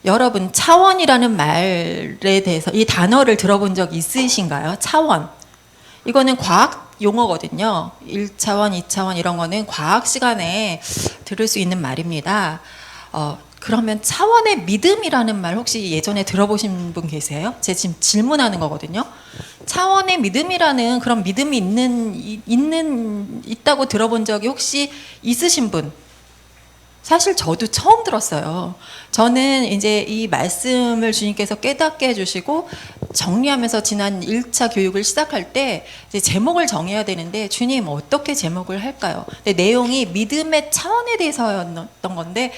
여러분, 차원이라는 말에 대해서 이 단어를 들어본 적 있으신가요? 차원. 이거는 과학 용어거든요. 1차원, 2차원 이런 거는 과학 시간에 들을 수 있는 말입니다. 그러면 차원의 믿음이라는 말 혹시 예전에 들어보신 분 계세요? 제가 지금 질문하는 거거든요. 차원의 믿음이라는 그런 믿음이 있다고 들어본 적이 혹시 있으신 분? 사실 저도 처음 들었어요. 저는 이제 이 말씀을 주님께서 깨닫게 해주시고 정리하면서 지난 1차 교육을 시작할 때 이제 제목을 정해야 되는데 주님 어떻게 제목을 할까요? 근데 내용이 믿음의 차원에 대해서였던 건데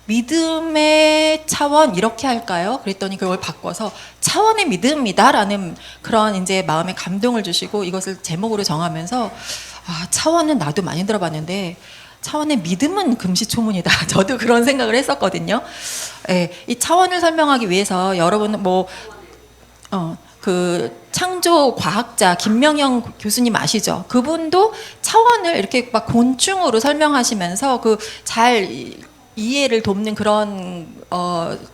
믿음의 차원 이렇게 할까요? 그랬더니 그걸 바꿔서 차원의 믿음이다라는 그런 이제 마음의 감동을 주시고 이것을 제목으로 정하면서 차원은 나도 많이 들어봤는데 차원의 믿음은 금시초문이다. 저도 그런 생각을 했었거든요. 예, 이 차원을 설명하기 위해서 여러분 그 창조 과학자 김명영 교수님 아시죠? 그분도 차원을 이렇게 막 곤충으로 설명하시면서 그 잘 이해를 돕는 그런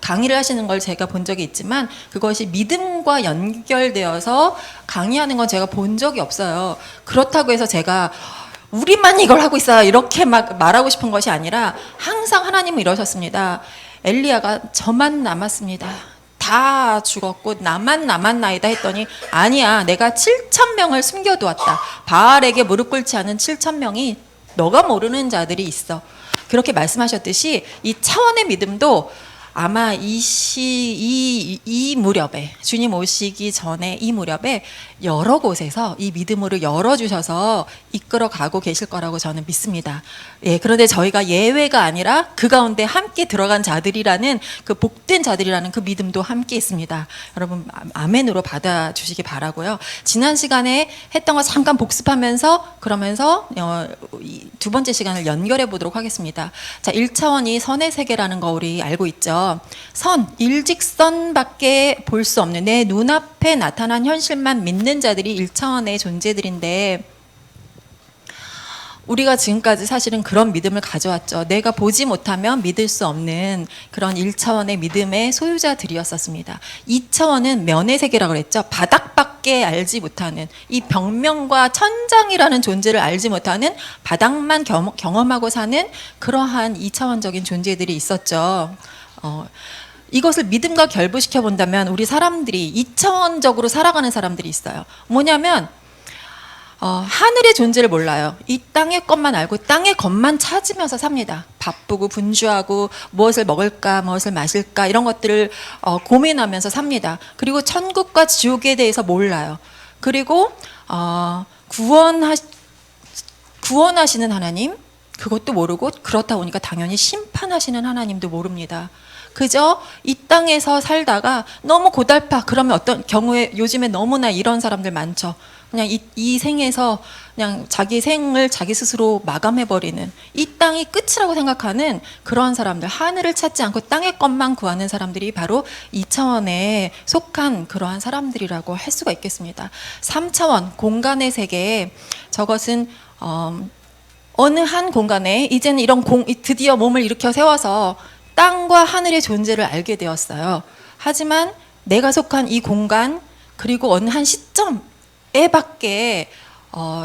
강의를 하시는 걸 제가 본 적이 있지만 그것이 믿음과 연결되어서 강의하는 건 제가 본 적이 없어요. 그렇다고 해서 제가 우리만 이걸 하고 있어요 이렇게 막 말하고 싶은 것이 아니라 항상 하나님은 이러셨습니다. 엘리야가 저만 남았습니다. 다 죽었고 나만 남았나이다 했더니 아니야, 내가 7,000명을 숨겨두었다. 바알에게 무릎 꿇지 않은 7,000명이 너가 모르는 자들이 있어. 그렇게 말씀하셨듯이 이 차원의 믿음도 아마 이 무렵에 주님 오시기 전에 이 무렵에 여러 곳에서 이 믿음으로 열어주셔서 이끌어가고 계실 거라고 저는 믿습니다. 예, 그런데 저희가 예외가 아니라 그 가운데 함께 들어간 자들이라는 그 복된 자들이라는 그 믿음도 함께 있습니다. 여러분 아멘으로 받아주시기 바라고요. 지난 시간에 했던 거 잠깐 복습하면서 그러면서 두 번째 시간을 연결해 보도록 하겠습니다. 자, 1차원이 선의 세계라는 거 우리 알고 있죠. 선, 일직선밖에 볼 수 없는 내 눈앞에 나타난 현실만 믿는 자들이 1차원의 존재들인데 우리가 지금까지 사실은 그런 믿음을 가져왔죠. 내가 보지 못하면 믿을 수 없는 그런 1차원의 믿음의 소유자들이었었습니다. 2차원은 면의 세계라고 그랬죠. 바닥밖에 알지 못하는 이 벽면과 천장이라는 존재를 알지 못하는 바닥만 경험하고 사는 그러한 2차원적인 존재들이 있었죠. 이것을 믿음과 결부시켜 본다면 우리 사람들이 2차원적으로 살아가는 사람들이 있어요. 뭐냐면 하늘의 존재를 몰라요. 이 땅의 것만 알고 땅의 것만 찾으면서 삽니다. 바쁘고 분주하고 무엇을 먹을까 무엇을 마실까 이런 것들을 고민하면서 삽니다. 그리고 천국과 지옥에 대해서 몰라요. 그리고 구원하시는 하나님 그것도 모르고 그렇다 보니까 당연히 심판하시는 하나님도 모릅니다. 그저 이 땅에서 살다가 너무 고달파. 그러면 어떤 경우에 요즘에 너무나 이런 사람들 많죠. 그냥 이 생에서 그냥 자기 생을 자기 스스로 마감해버리는 이 땅이 끝이라고 생각하는 그런 사람들, 하늘을 찾지 않고 땅의 것만 구하는 사람들이 바로 2차원에 속한 그러한 사람들이라고 할 수가 있겠습니다. 3차원 공간의 세계에 저것은 어느 한 공간에 이제는 이런 드디어 몸을 일으켜 세워서 땅과 하늘의 존재를 알게 되었어요. 하지만 내가 속한 이 공간 그리고 어느 한 시점에 밖에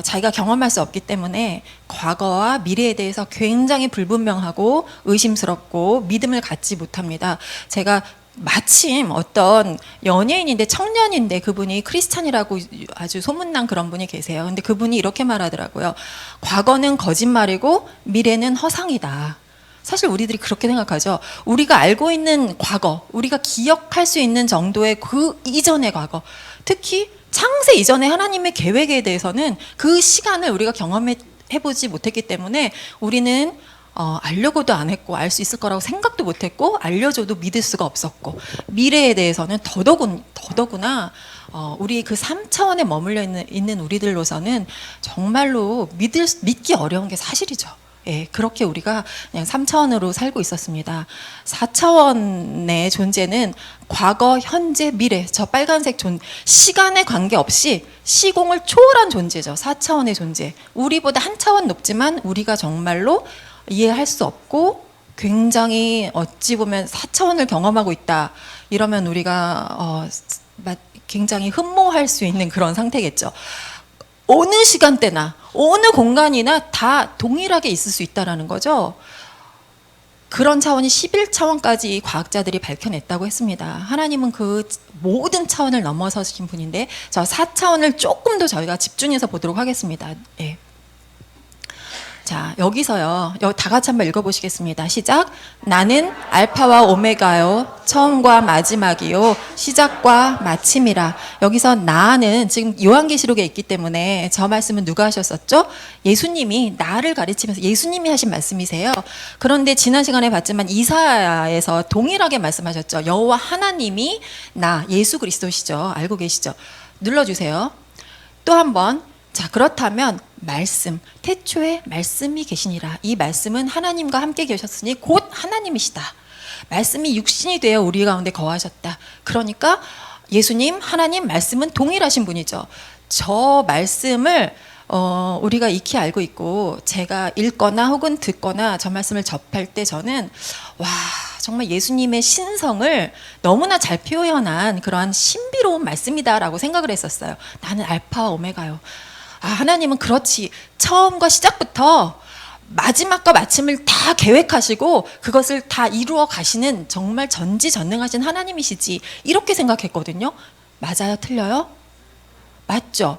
자기가 경험할 수 없기 때문에 과거와 미래에 대해서 굉장히 불분명하고 의심스럽고 믿음을 갖지 못합니다. 제가 마침 어떤 연예인인데 청년인데 그분이 크리스찬이라고 아주 소문난 그런 분이 계세요. 근데 그분이 이렇게 말하더라고요. 과거는 거짓말이고 미래는 허상이다. 사실 우리들이 그렇게 생각하죠. 우리가 알고 있는 과거, 우리가 기억할 수 있는 정도의 그 이전의 과거, 특히 창세 이전의 하나님의 계획에 대해서는 그 시간을 우리가 경험해보지 못했기 때문에 우리는 알려고도 안 했고 알 수 있을 거라고 생각도 못했고 알려줘도 믿을 수가 없었고 미래에 대해서는 더더구나 우리 그 3차원에 머물러 있는 우리들로서는 정말로 믿기 어려운 게 사실이죠. 예, 그렇게 우리가 그냥 3차원으로 살고 있었습니다. 4차원의 존재는 과거, 현재, 미래, 저 빨간색 시간에 관계없이 시공을 초월한 존재죠. 4차원의 존재. 우리보다 한 차원 높지만 우리가 정말로 이해할 수 없고 굉장히 어찌 보면 4차원을 경험하고 있다. 이러면 우리가 굉장히 흠모할 수 있는 그런 상태겠죠. 어느 시간대나 어느 공간이나 다 동일하게 있을 수 있다는 거죠. 그런 차원이 11차원까지 과학자들이 밝혀냈다고 했습니다. 하나님은 그 모든 차원을 넘어서신 분인데, 저 4차원을 조금 더 저희가 집중해서 보도록 하겠습니다. 예. 자, 여기서요. 다 같이 한번 읽어보시겠습니다. 시작. 나는 알파와 오메가요. 처음과 마지막이요. 시작과 마침이라. 여기서 나는 지금 요한계시록에 있기 때문에 저 말씀은 누가 하셨었죠? 예수님이 나를 가르치면서 예수님이 하신 말씀이세요. 그런데 지난 시간에 봤지만 이사야에서 동일하게 말씀하셨죠. 여호와 하나님이 나, 예수 그리스도시죠. 알고 계시죠? 눌러주세요. 또 한 번. 자, 그렇다면 말씀, 태초에 말씀이 계시니라. 이 말씀은 하나님과 함께 계셨으니 곧 하나님이시다. 말씀이 육신이 되어 우리 가운데 거하셨다. 그러니까 예수님, 하나님, 말씀은 동일하신 분이죠. 저 말씀을 우리가 익히 알고 있고, 제가 읽거나 혹은 듣거나 저 말씀을 접할 때 저는 와, 정말 예수님의 신성을 너무나 잘 표현한 그러한 신비로운 말씀이다라고 생각을 했었어요. 나는 알파와 오메가요. 하나님은 그렇지, 처음과 시작부터 마지막과 마침을 다 계획하시고 그것을 다 이루어 가시는 정말 전지전능하신 하나님이시지, 이렇게 생각했거든요. 맞아요? 틀려요? 맞죠?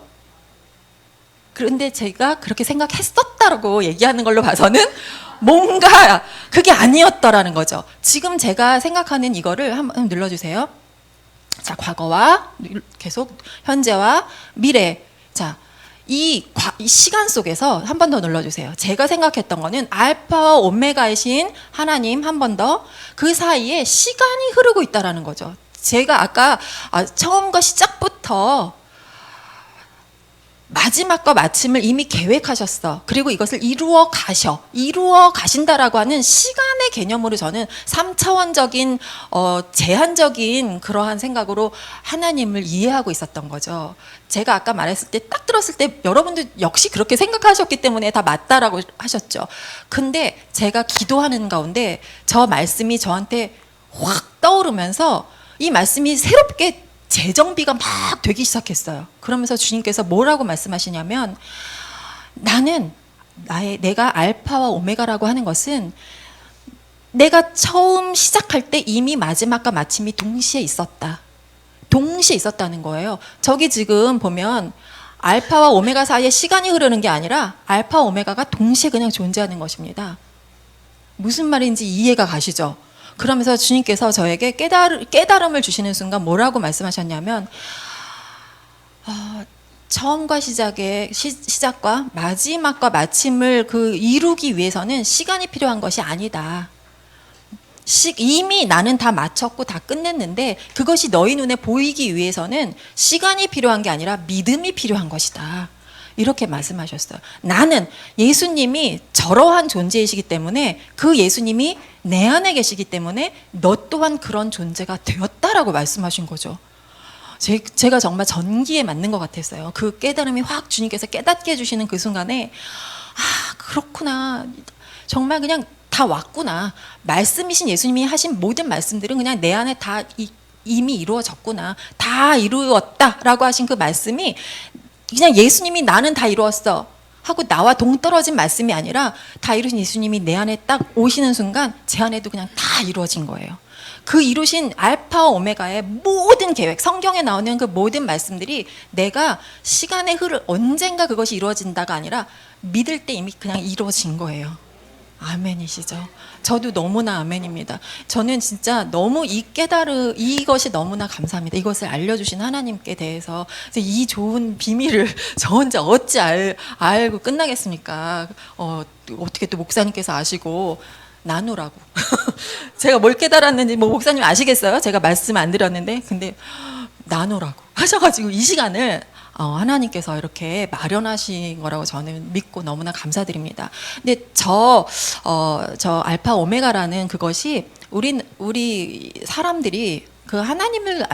그런데 제가 그렇게 생각했었다고 얘기하는 걸로 봐서는 뭔가 그게 아니었더라는 거죠. 지금 제가 생각하는 이거를 한번 눌러주세요. 자, 과거와 계속 현재와 미래. 자, 이 시간 속에서 한 번 더 눌러주세요. 제가 생각했던 거는 알파와 오메가이신 하나님, 한 번 더 그 사이에 시간이 흐르고 있다는 거죠. 제가 아까 처음과 시작부터 마지막과 마침을 이미 계획하셨어. 그리고 이것을 이루어 가신다라고 하는 시간의 개념으로 저는 3차원적인 제한적인 그러한 생각으로 하나님을 이해하고 있었던 거죠. 제가 아까 말했을 때 딱 들었을 때 여러분들 역시 그렇게 생각하셨기 때문에 다 맞다라고 하셨죠. 근데 제가 기도하는 가운데 저 말씀이 저한테 확 떠오르면서 이 말씀이 새롭게 재정비가 막 되기 시작했어요. 그러면서 주님께서 뭐라고 말씀하시냐면, 내가 알파와 오메가라고 하는 것은 내가 처음 시작할 때 이미 마지막과 마침이 동시에 있었다는 거예요. 저기 지금 보면 알파와 오메가 사이에 시간이 흐르는 게 아니라 알파 오메가가 동시에 그냥 존재하는 것입니다. 무슨 말인지 이해가 가시죠? 그러면서 주님께서 저에게 깨달음을 주시는 순간 뭐라고 말씀하셨냐면, 처음과 시작과 마지막과 마침을 이루기 위해서는 시간이 필요한 것이 아니다. 이미 나는 다 마쳤고 다 끝냈는데 그것이 너희 눈에 보이기 위해서는 시간이 필요한 게 아니라 믿음이 필요한 것이다. 이렇게 말씀하셨어요. 나는 예수님이 저러한 존재이시기 때문에, 그 예수님이 내 안에 계시기 때문에 너 또한 그런 존재가 되었다라고 말씀하신 거죠. 제가 정말 전기에 맞는 것 같았어요. 그 깨달음이 확 주님께서 깨닫게 해주시는 그 순간에, 그렇구나. 정말 그냥 다 왔구나. 말씀이신 예수님이 하신 모든 말씀들은 그냥 내 안에 다 이미 이루어졌구나. 다 이루었다라고 하신 그 말씀이 그냥 예수님이 나는 다 이루었어 하고 나와 동떨어진 말씀이 아니라, 다 이루신 예수님이 내 안에 딱 오시는 순간 제 안에도 그냥 다 이루어진 거예요. 그 이루신 알파와 오메가의 모든 계획, 성경에 나오는 그 모든 말씀들이 내가 시간의 언젠가 그것이 이루어진다가 아니라 믿을 때 이미 그냥 이루어진 거예요. 아멘이시죠? 저도 너무나 아멘입니다. 저는 진짜 너무 이것이 너무나 감사합니다. 이것을 알려주신 하나님께 대해서. 이 좋은 비밀을 저 혼자 어찌 알고 끝나겠습니까? 어떻게 또 목사님께서 아시고 나누라고. 제가 뭘 깨달았는지 목사님 아시겠어요? 제가 말씀 안 드렸는데, 근데 나누라고 하셔가지고 이 시간을 하나님께서 이렇게 마련하신 거라고 저는 믿고 너무나 감사드립니다. 근데 저 알파 오메가라는 그것이 우리 사람들이 그 하나님을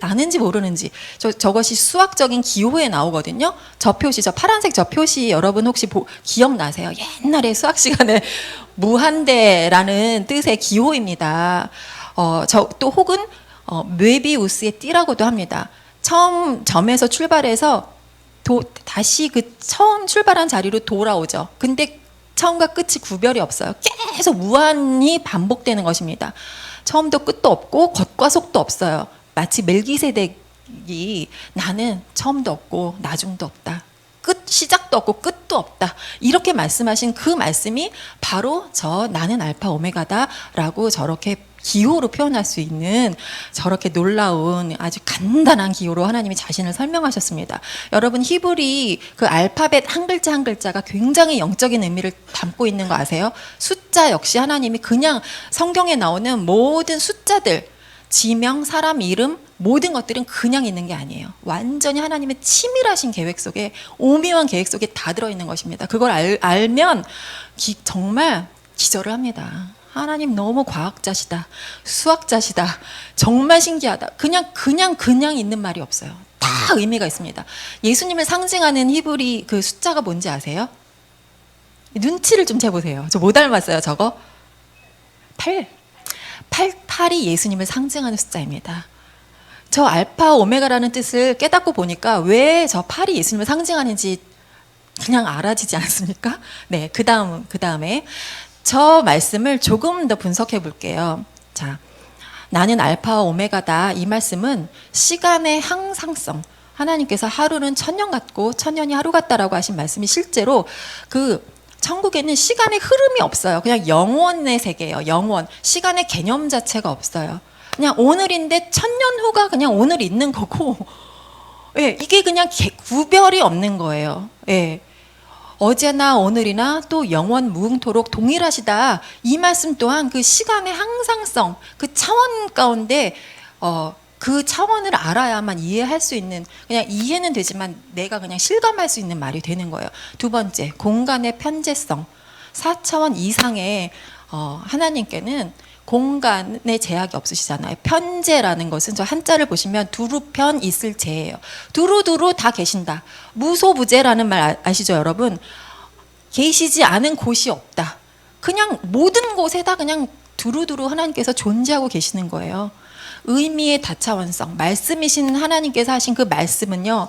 아는지 모르는지 저것이 수학적인 기호에 나오거든요. 저 표시, 저 파란색 저 표시 여러분 혹시 기억나세요? 옛날에 수학 시간에 무한대라는 뜻의 기호입니다. 또 혹은 뇌비우스의 띠라고도 합니다. 처음 점에서 출발해서 다시 그 처음 출발한 자리로 돌아오죠. 근데 처음과 끝이 구별이 없어요. 계속 무한히 반복되는 것입니다. 처음도 끝도 없고 겉과 속도 없어요. 마치 멜기세덱이 나는 처음도 없고 나중도 없다. 시작도 없고 끝도 없다. 이렇게 말씀하신 그 말씀이 바로 나는 알파 오메가다라고 저렇게 기호로 표현할 수 있는 저렇게 놀라운 아주 간단한 기호로 하나님이 자신을 설명하셨습니다. 여러분 히브리 그 알파벳 한 글자 한 글자가 굉장히 영적인 의미를 담고 있는 거 아세요? 숫자 역시 하나님이 그냥 성경에 나오는 모든 숫자들, 지명, 사람 이름 모든 것들은 그냥 있는 게 아니에요. 완전히 하나님의 치밀하신 계획 속에, 오묘한 계획 속에 다 들어있는 것입니다. 그걸 알면 정말 기절을 합니다. 하나님 너무 과학자시다, 수학자시다, 정말 신기하다. 그냥 있는 말이 없어요. 다 의미가 있습니다. 예수님을 상징하는 히브리 그 숫자가 뭔지 아세요? 눈치를 좀 채보세요. 저 못 닮았어요, 저거? 8이 예수님을 상징하는 숫자입니다. 저 알파 오메가라는 뜻을 깨닫고 보니까 왜 저 8이 예수님을 상징하는지 그냥 알아지지 않습니까? 네, 그 다음에 저 말씀을 조금 더 분석해 볼게요. 자, 나는 알파와 오메가다. 이 말씀은 시간의 항상성. 하나님께서 하루는 천년 같고 천년이 하루 같다라고 하신 말씀이 실제로 그 천국에는 시간의 흐름이 없어요. 그냥 영원의 세계예요. 영원. 시간의 개념 자체가 없어요. 그냥 오늘인데 천년 후가 그냥 오늘 있는 거고, 예, 이게 그냥 구별이 없는 거예요. 예. 어제나 오늘이나 또 영원 무궁토록 동일하시다. 이 말씀 또한 그 시간의 항상성, 그 차원 가운데 그 차원을 알아야만 이해할 수 있는, 그냥 이해는 되지만 내가 그냥 실감할 수 있는 말이 되는 거예요. 두 번째, 공간의 편재성. 4차원 이상의 하나님께는 공간의 제약이 없으시잖아요. 편재라는 것은 저 한자를 보시면 두루편 있을 재예요. 두루두루 다 계신다. 무소부재라는 말 아시죠, 여러분? 계시지 않은 곳이 없다. 그냥 모든 곳에다 그냥 두루두루 하나님께서 존재하고 계시는 거예요. 의미의 다차원성, 말씀이신 하나님께서 하신 그 말씀은요,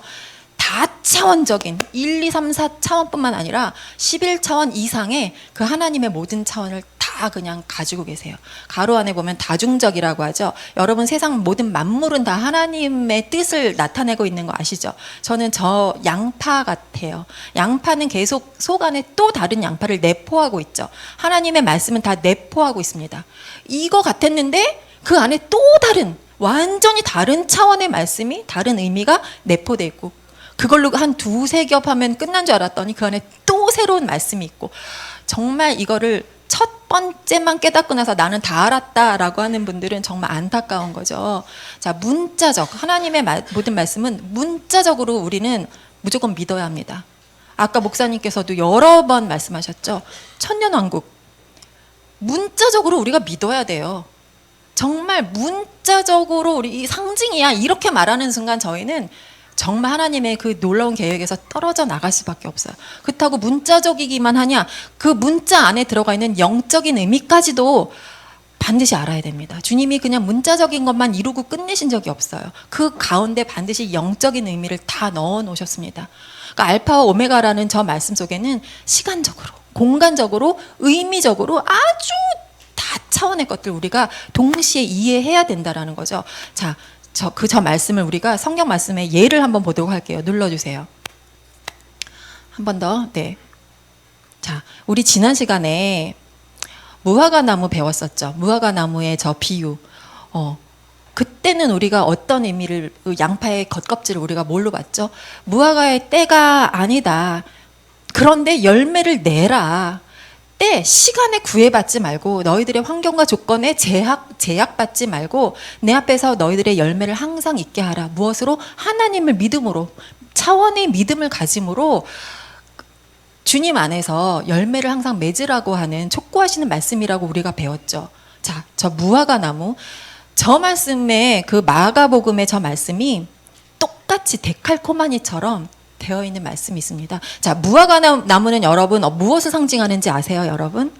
다차원적인 1, 2, 3, 4차원뿐만 아니라 11차원 이상의 그 하나님의 모든 차원을 다 그냥 가지고 계세요. 가로 안에 보면 다중적이라고 하죠. 여러분 세상 모든 만물은 다 하나님의 뜻을 나타내고 있는 거 아시죠? 저는 저 양파 같아요. 양파는 계속 속 안에 또 다른 양파를 내포하고 있죠. 하나님의 말씀은 다 내포하고 있습니다. 이거 같았는데 그 안에 또 다른, 완전히 다른 차원의 말씀이, 다른 의미가 내포되어 있고, 그걸로 한 두세 겹 하면 끝난 줄 알았더니 그 안에 또 새로운 말씀이 있고, 정말 이거를 첫 번째만 깨닫고 나서 나는 다 알았다라고 하는 분들은 정말 안타까운 거죠. 자, 문자적, 하나님의 모든 말씀은 문자적으로 우리는 무조건 믿어야 합니다. 아까 목사님께서도 여러 번 말씀하셨죠. 천년왕국. 문자적으로 우리가 믿어야 돼요. 정말 문자적으로 우리 상징이야 이렇게 말하는 순간 저희는 정말 하나님의 그 놀라운 계획에서 떨어져 나갈 수밖에 없어요. 그렇다고 문자적이기만 하냐? 그 문자 안에 들어가 있는 영적인 의미까지도 반드시 알아야 됩니다. 주님이 그냥 문자적인 것만 이루고 끝내신 적이 없어요. 그 가운데 반드시 영적인 의미를 다 넣어 놓으셨습니다. 그러니까 알파와 오메가라는 저 말씀 속에는 시간적으로, 공간적으로, 의미적으로 아주 다차원의 것들 우리가 동시에 이해해야 된다라는 거죠. 자, 저 말씀을 우리가 성경 말씀의 예를 한번 보도록 할게요. 눌러주세요. 한 번 더. 네. 자, 우리 지난 시간에 무화과 나무 배웠었죠. 무화과 나무의 저 비유. 그때는 우리가 어떤 의미를, 양파의 겉껍질을 우리가 뭘로 봤죠? 무화과의 때가 아니다. 그런데 열매를 내라. 때, 시간에 구애받지 말고 너희들의 환경과 조건에 제약받지 말고 내 앞에서 너희들의 열매를 항상 있게 하라. 무엇으로? 하나님을 믿음으로, 차원의 믿음을 가짐으로 주님 안에서 열매를 항상 맺으라고 하는 촉구하시는 말씀이라고 우리가 배웠죠. 자, 저 무화과 나무, 저 말씀에 그 마가복음의 저 말씀이 똑같이 데칼코마니처럼 되어 있는 말씀이 있습니다. 자, 무화과 나무는 여러분 무엇을 상징하는지 아세요, 여러분?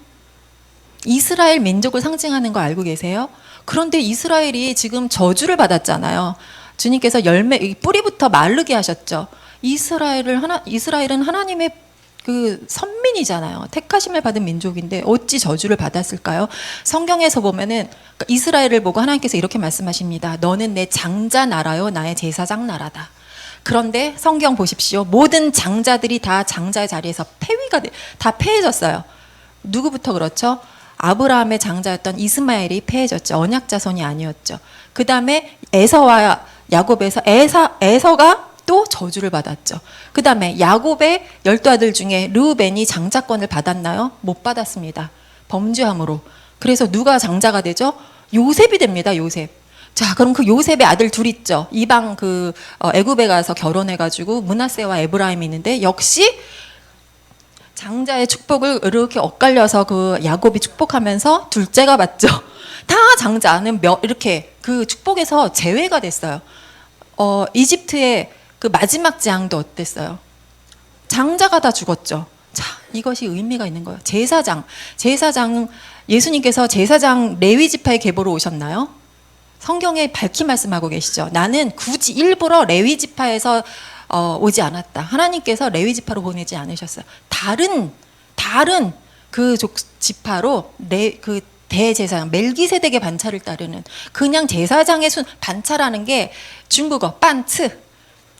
이스라엘 민족을 상징하는 거 알고 계세요? 그런데 이스라엘이 지금 저주를 받았잖아요. 주님께서 열매 뿌리부터 마르게 하셨죠. 이스라엘은 하나님의 그 선민이잖아요. 택하심을 받은 민족인데 어찌 저주를 받았을까요? 성경에서 보면은 이스라엘을 보고 하나님께서 이렇게 말씀하십니다. 너는 내 장자 나라요, 나의 제사장 나라다. 그런데 성경 보십시오. 모든 장자들이 다 장자의 자리에서 다 패해졌어요. 누구부터 그렇죠? 아브라함의 장자였던 이스마엘이 패해졌죠. 언약 자손이 아니었죠. 그 다음에 에서와 야곱에서 에서가 또 저주를 받았죠. 그 다음에 야곱의 12아들 중에 르우벤이 장자권을 받았나요? 못 받았습니다. 범죄함으로. 그래서 누가 장자가 되죠? 요셉이 됩니다. 요셉. 자, 그럼 그 요셉의 아들 둘 있죠. 이방 애굽에 가서 결혼해가지고 므낫세와 에브라임이 있는데 역시 장자의 축복을 이렇게 엇갈려서 그 야곱이 축복하면서 둘째가 받죠. 다 장자는 이렇게 그 축복에서 제외가 됐어요. 이집트의 그 마지막 재앙도 어땠어요? 장자가 다 죽었죠. 자, 이것이 의미가 있는 거예요. 제사장, 예수님께서 제사장 레위 지파의 계보로 오셨나요? 성경에 밝히 말씀하고 계시죠. 나는 굳이 일부러 레위 지파에서 오지 않았다. 하나님께서 레위 지파로 보내지 않으셨어요. 다른 그 지파로 그 대제사장 멜기세덱의 반차를 따르는, 그냥 제사장의 반차라는 게 중국어 빤츠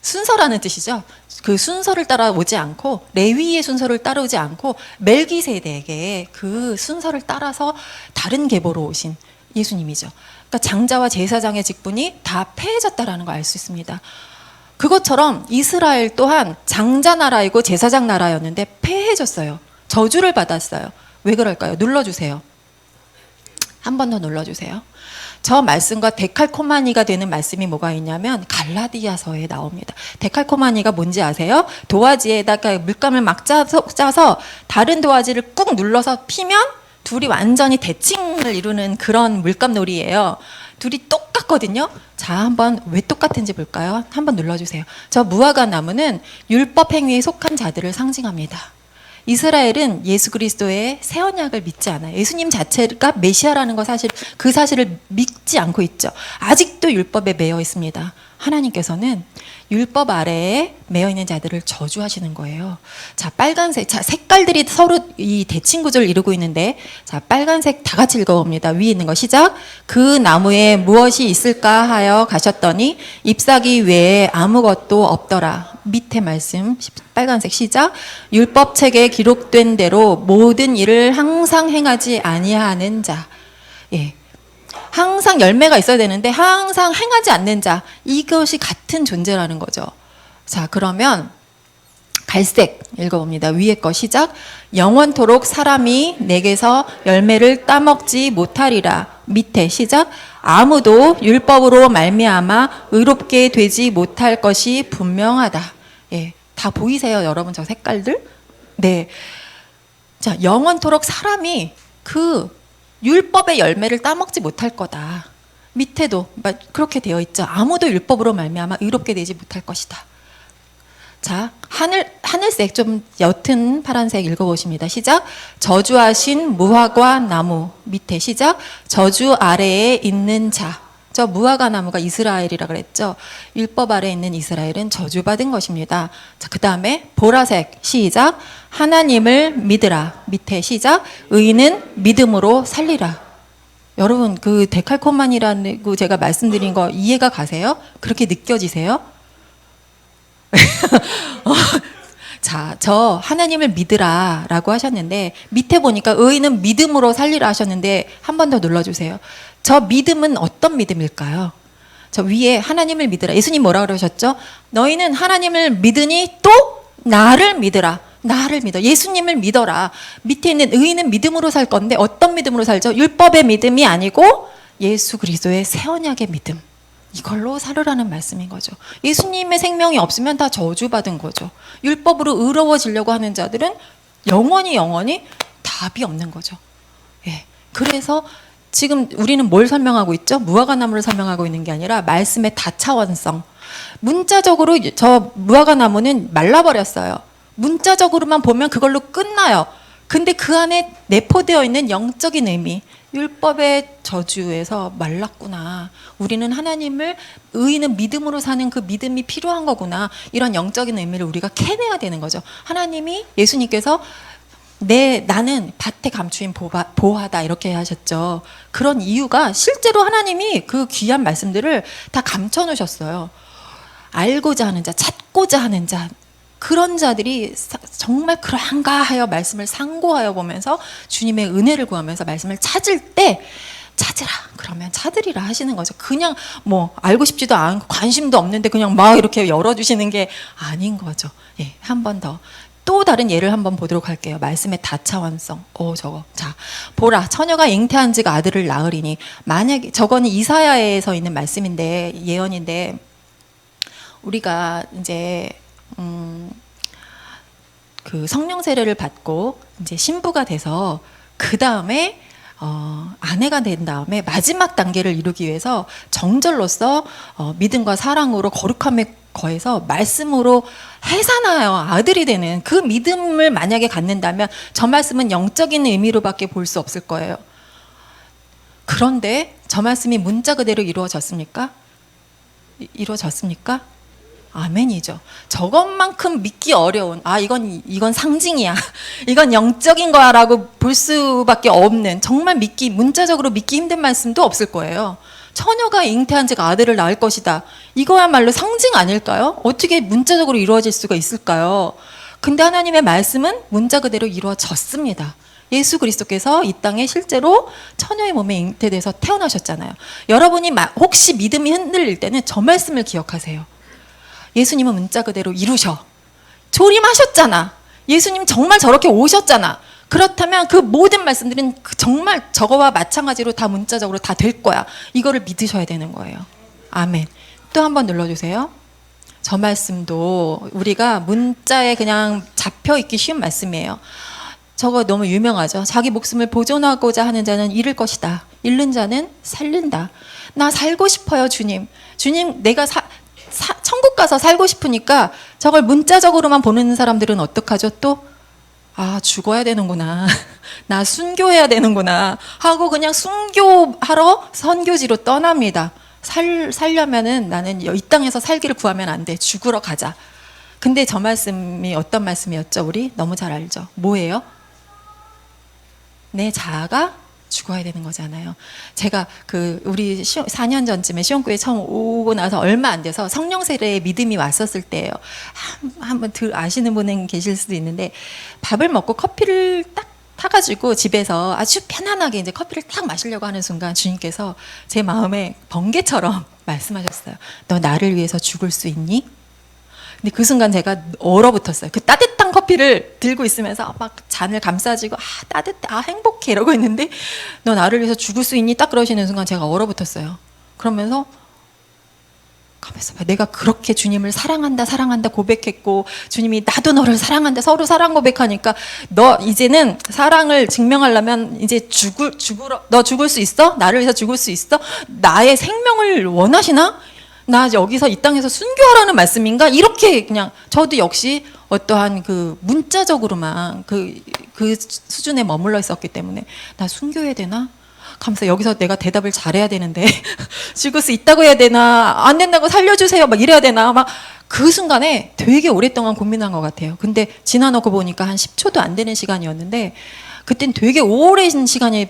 순서라는 뜻이죠. 그 순서를 따라오지 않고 레위의 순서를 따르지 않고 멜기세덱의 그 순서를 따라서 다른 계보로 오신 예수님이죠. 그러니까 장자와 제사장의 직분이 다 패해졌다라는 걸 알 수 있습니다. 그것처럼 이스라엘 또한 장자 나라이고 제사장 나라였는데 패해졌어요. 저주를 받았어요. 왜 그럴까요? 눌러주세요. 한 번 더 눌러주세요. 저 말씀과 데칼코마니가 되는 말씀이 뭐가 있냐면 갈라디아서에 나옵니다. 데칼코마니가 뭔지 아세요? 도화지에다가 물감을 막 짜서 다른 도화지를 꾹 눌러서 피면 둘이 완전히 대칭을 이루는 그런 물감놀이예요. 둘이 똑같거든요. 자, 한번 왜 똑같은지 볼까요? 한번 눌러주세요. 저 무화과 나무는 율법 행위에 속한 자들을 상징합니다. 이스라엘은 예수 그리스도의 새 언약을 믿지 않아요. 예수님 자체가 메시아라는 그 사실을 믿지 않고 있죠. 아직도 율법에 매여 있습니다. 하나님께서는 율법 아래에 매여 있는 자들을 저주하시는 거예요. 자, 빨간색, 자, 색깔들이 서로 이 대칭 구조를 이루고 있는데, 자, 빨간색 다 같이 읽어봅니다. 위에 있는 거 시작. 그 나무에 무엇이 있을까 하여 가셨더니 잎사귀 외에 아무것도 없더라. 밑에 말씀 빨간색 시작. 율법책에 기록된 대로 모든 일을 항상 행하지 아니하는 자. 예. 항상 열매가 있어야 되는데 항상 행하지 않는 자, 이것이 같은 존재라는 거죠. 자, 그러면 갈색 읽어봅니다. 위에 거 시작. 영원토록 사람이 내게서 열매를 따먹지 못하리라. 밑에 시작. 아무도 율법으로 말미암아 의롭게 되지 못할 것이 분명하다. 예, 다 보이세요, 여러분? 저 색깔들? 네. 자, 영원토록 사람이 그 율법의 열매를 따먹지 못할 거다. 밑에도 그렇게 되어 있죠. 아무도 율법으로 말미암아 의롭게 되지 못할 것이다. 자, 하늘색 좀 옅은 파란색 읽어보십니다. 시작. 저주하신 무화과 나무. 밑에 시작. 저주 아래에 있는 자. 저 무화과 나무가 이스라엘이라 그랬죠. 율법 아래에 있는 이스라엘은 저주받은 것입니다. 자, 그 다음에 보라색 시작. 하나님을 믿으라. 밑에 시작. 의인은 믿음으로 살리라. 여러분, 그 데칼코마니라는 제가 말씀드린 거 이해가 가세요? 그렇게 느껴지세요? 자, 저 하나님을 믿으라 라고 하셨는데 밑에 보니까 의인은 믿음으로 살리라 하셨는데 한 번 더 눌러주세요. 저 믿음은 어떤 믿음일까요? 저 위에 하나님을 믿으라. 예수님 뭐라 그러셨죠? 너희는 하나님을 믿으니 또 나를 믿으라. 나를 믿어. 예수님을 믿어라. 밑에 있는 의인은 믿음으로 살 건데 어떤 믿음으로 살죠? 율법의 믿음이 아니고 예수 그리스도의 새 언약의 믿음. 이걸로 살으라는 말씀인 거죠. 예수님의 생명이 없으면 다 저주받은 거죠. 율법으로 의로워지려고 하는 자들은 영원히 답이 없는 거죠. 예. 그래서 지금 우리는 뭘 설명하고 있죠? 무화과나무를 설명하고 있는 게 아니라 말씀의 다차원성. 문자적으로 저 무화과나무는 말라버렸어요. 문자적으로만 보면 그걸로 끝나요. 근데 그 안에 내포되어 있는 영적인 의미, 율법의 저주에서 말랐구나. 우리는 하나님을, 의인은 믿음으로 사는 그 믿음이 필요한 거구나. 이런 영적인 의미를 우리가 캐내야 되는 거죠. 하나님이, 예수님께서 나는 밭에 감추인 보화다 이렇게 하셨죠. 그런 이유가 실제로 하나님이 그 귀한 말씀들을 다 감춰 놓으셨어요. 알고자 하는 자, 찾고자 하는 자, 그런 자들이 정말 그러한가 하여 말씀을 상고하여 보면서 주님의 은혜를 구하면서 말씀을 찾을 때 찾으라 그러면 찾으리라 하시는 거죠. 그냥 뭐 알고 싶지도 않고 관심도 없는데 그냥 막 이렇게 열어주시는 게 아닌 거죠. 예, 한 번 더. 또 다른 예를 한번 보도록 할게요. 말씀의 다차원성. 자, 보라, 처녀가 잉태한 즉 아들을 낳으리니. 만약에, 저거는 이사야에서 있는 말씀인데, 예언인데, 우리가 이제, 그 성령 세례를 받고, 이제 신부가 돼서, 그 다음에, 아내가 된 다음에 마지막 단계를 이루기 위해서 정절로서 믿음과 사랑으로 거룩함에 거해서 말씀으로 해산하여 아들이 되는 그 믿음을 만약에 갖는다면 저 말씀은 영적인 의미로밖에 볼 수 없을 거예요. 그런데 저 말씀이 문자 그대로 이루어졌습니까? 이루어졌습니까? 아멘이죠. 저것만큼 믿기 어려운, 이건 상징이야. 이건 영적인 거야라고 볼 수밖에 없는, 정말 문자적으로 믿기 힘든 말씀도 없을 거예요. 처녀가 잉태한 즉 아들을 낳을 것이다. 이거야말로 상징 아닐까요? 어떻게 문자적으로 이루어질 수가 있을까요? 근데 하나님의 말씀은 문자 그대로 이루어졌습니다. 예수 그리스도께서 이 땅에 실제로 처녀의 몸에 잉태돼서 태어나셨잖아요. 여러분이 혹시 믿음이 흔들릴 때는 저 말씀을 기억하세요. 예수님은 문자 그대로 이루셔. 조림하셨잖아. 예수님 정말 저렇게 오셨잖아. 그렇다면 그 모든 말씀들은 정말 저거와 마찬가지로 다 문자적으로 다 될 거야. 이거를 믿으셔야 되는 거예요. 아멘. 또 한번 눌러주세요. 저 말씀도 우리가 문자에 그냥 잡혀 있기 쉬운 말씀이에요. 저거 너무 유명하죠. 자기 목숨을 보존하고자 하는 자는 잃을 것이다. 잃는 자는 살린다. 나 살고 싶어요, 주님. 주님, 내가 천국 가서 살고 싶으니까 저걸 문자적으로만 보는 사람들은 어떡하죠? 또 죽어야 되는구나. 나 순교해야 되는구나 하고 그냥 순교하러 선교지로 떠납니다. 살려면은 나는 이 땅에서 살기를 구하면 안 돼. 죽으러 가자. 근데 저 말씀이 어떤 말씀이었죠? 우리 너무 잘 알죠. 뭐예요? 내 자아가 죽어야 되는 거잖아요. 제가 우리 4년 전쯤에 시온교회 처음 오고 나서 얼마 안 돼서 성령 세례에 믿음이 왔었을 때예요. 한번 아시는 분은 계실 수도 있는데, 밥을 먹고 커피를 딱 타가지고 집에서 아주 편안하게 이제 커피를 딱 마시려고 하는 순간 주님께서 제 마음에 번개처럼 말씀하셨어요. 너 나를 위해서 죽을 수 있니? 근데 그 순간 제가 얼어붙었어요. 그 따뜻한 커피를 들고 있으면서 막 잔을 감싸지고 따뜻해, 행복해 이러고 있는데, 너 나를 위해서 죽을 수 있니? 딱 그러시는 순간 제가 얼어붙었어요. 그러면서 가만있어 봐. 내가 그렇게 주님을 사랑한다 고백했고, 주님이 나도 너를 사랑한다, 서로 사랑 고백하니까, 너 이제는 사랑을 증명하려면 이제 너 죽을 수 있어? 나를 위해서 죽을 수 있어? 나의 생명을 원하시나? 나 여기서 이 땅에서 순교하라는 말씀인가? 이렇게 그냥 저도 역시 어떠한 그 문자적으로만 그 수준에 머물러 있었기 때문에 나 순교해야 되나? 하면서 여기서 내가 대답을 잘해야 되는데 죽을 수 있다고 해야 되나? 안 된다고 살려주세요 막 이래야 되나? 막 그 순간에 되게 오랫동안 고민한 것 같아요. 근데 지나놓고 보니까 한 10초도 안 되는 시간이었는데, 그땐 되게 오랜 시간이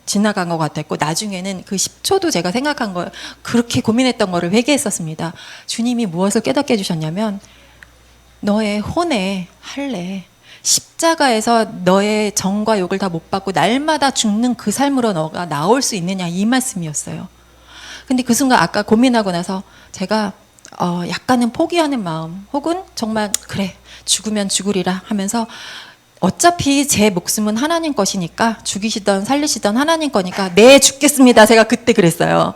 지나간 것 같았고, 나중에는 그 10초도 제가 생각한 거, 그렇게 고민했던 거를 회개했었습니다. 주님이 무엇을 깨닫게 해주셨냐면, 너의 혼에 할례, 십자가에서 너의 정과 욕을 다 못 받고 날마다 죽는 그 삶으로 너가 나올 수 있느냐, 이 말씀이었어요. 근데 그 순간 아까 고민하고 나서 제가 약간은 포기하는 마음, 혹은 정말 그래 죽으면 죽으리라 하면서, 어차피 제 목숨은 하나님 것이니까, 죽이시던 살리시던 하나님 거니까 네 죽겠습니다. 제가 그때 그랬어요.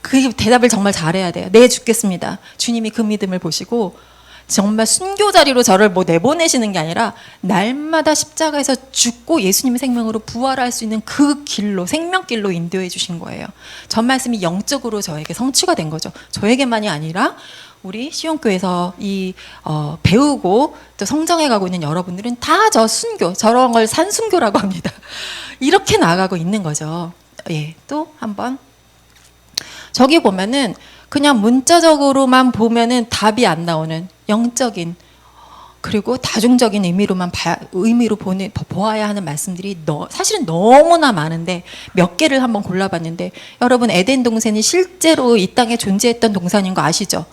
그 대답을 정말 잘해야 돼요. 네 죽겠습니다. 주님이 그 믿음을 보시고 정말 순교 자리로 저를 뭐 내보내시는 게 아니라 날마다 십자가에서 죽고 예수님의 생명으로 부활할 수 있는 그 길로, 생명길로 인도해 주신 거예요. 전 말씀이 영적으로 저에게 성취가 된 거죠. 저에게만이 아니라 우리 시온교회에서 배우고 또 성장해 가고 있는 여러분들은 다 저 순교, 저런 걸 산순교라고 합니다. 이렇게 나아가고 있는 거죠. 예, 또 한번 저기 보면은 그냥 문자적으로만 보면은 답이 안 나오는 영적인 그리고 다중적인 의미로 보아야 하는 말씀들이 사실은 너무나 많은데 몇 개를 한번 골라봤는데, 여러분 에덴 동산이 실제로 이 땅에 존재했던 동산인 거 아시죠?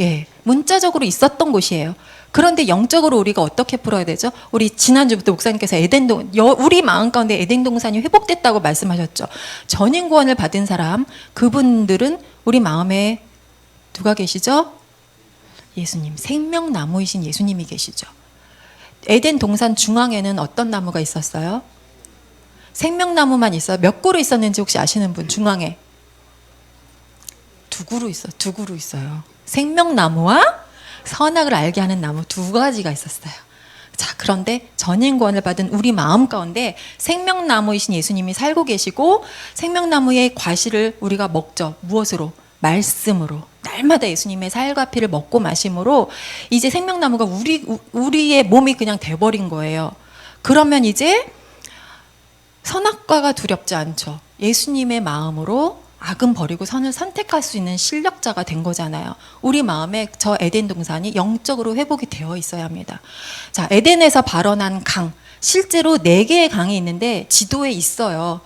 예, 문자적으로 있었던 곳이에요. 그런데 영적으로 우리가 어떻게 풀어야 되죠? 우리 지난주부터 목사님께서 우리 마음 가운데 에덴 동산이 회복됐다고 말씀하셨죠. 전인 구원을 받은 사람, 그분들은 우리 마음에 누가 계시죠? 예수님, 생명나무이신 예수님이 계시죠. 에덴 동산 중앙에는 어떤 나무가 있었어요? 생명나무만 있어요. 몇 그루 있었는지 혹시 아시는 분? 중앙에 두 그루 있어요. 생명나무와 선악을 알게 하는 나무 두 가지가 있었어요. 자, 그런데 전인권을 받은 우리 마음 가운데 생명나무이신 예수님이 살고 계시고, 생명나무의 과실을 우리가 먹죠. 무엇으로? 말씀으로. 날마다 예수님의 살과 피를 먹고 마심으로 이제 생명나무가 우리의 몸이 그냥 돼버린 거예요. 그러면 이제 선악과가 두렵지 않죠. 예수님의 마음으로 악은 버리고 선을 선택할 수 있는 실력자가 된 거잖아요. 우리 마음에 저 에덴 동산이 영적으로 회복이 되어 있어야 합니다. 자, 에덴에서 발원한 강, 실제로 4개의 강이 있는데 지도에 있어요.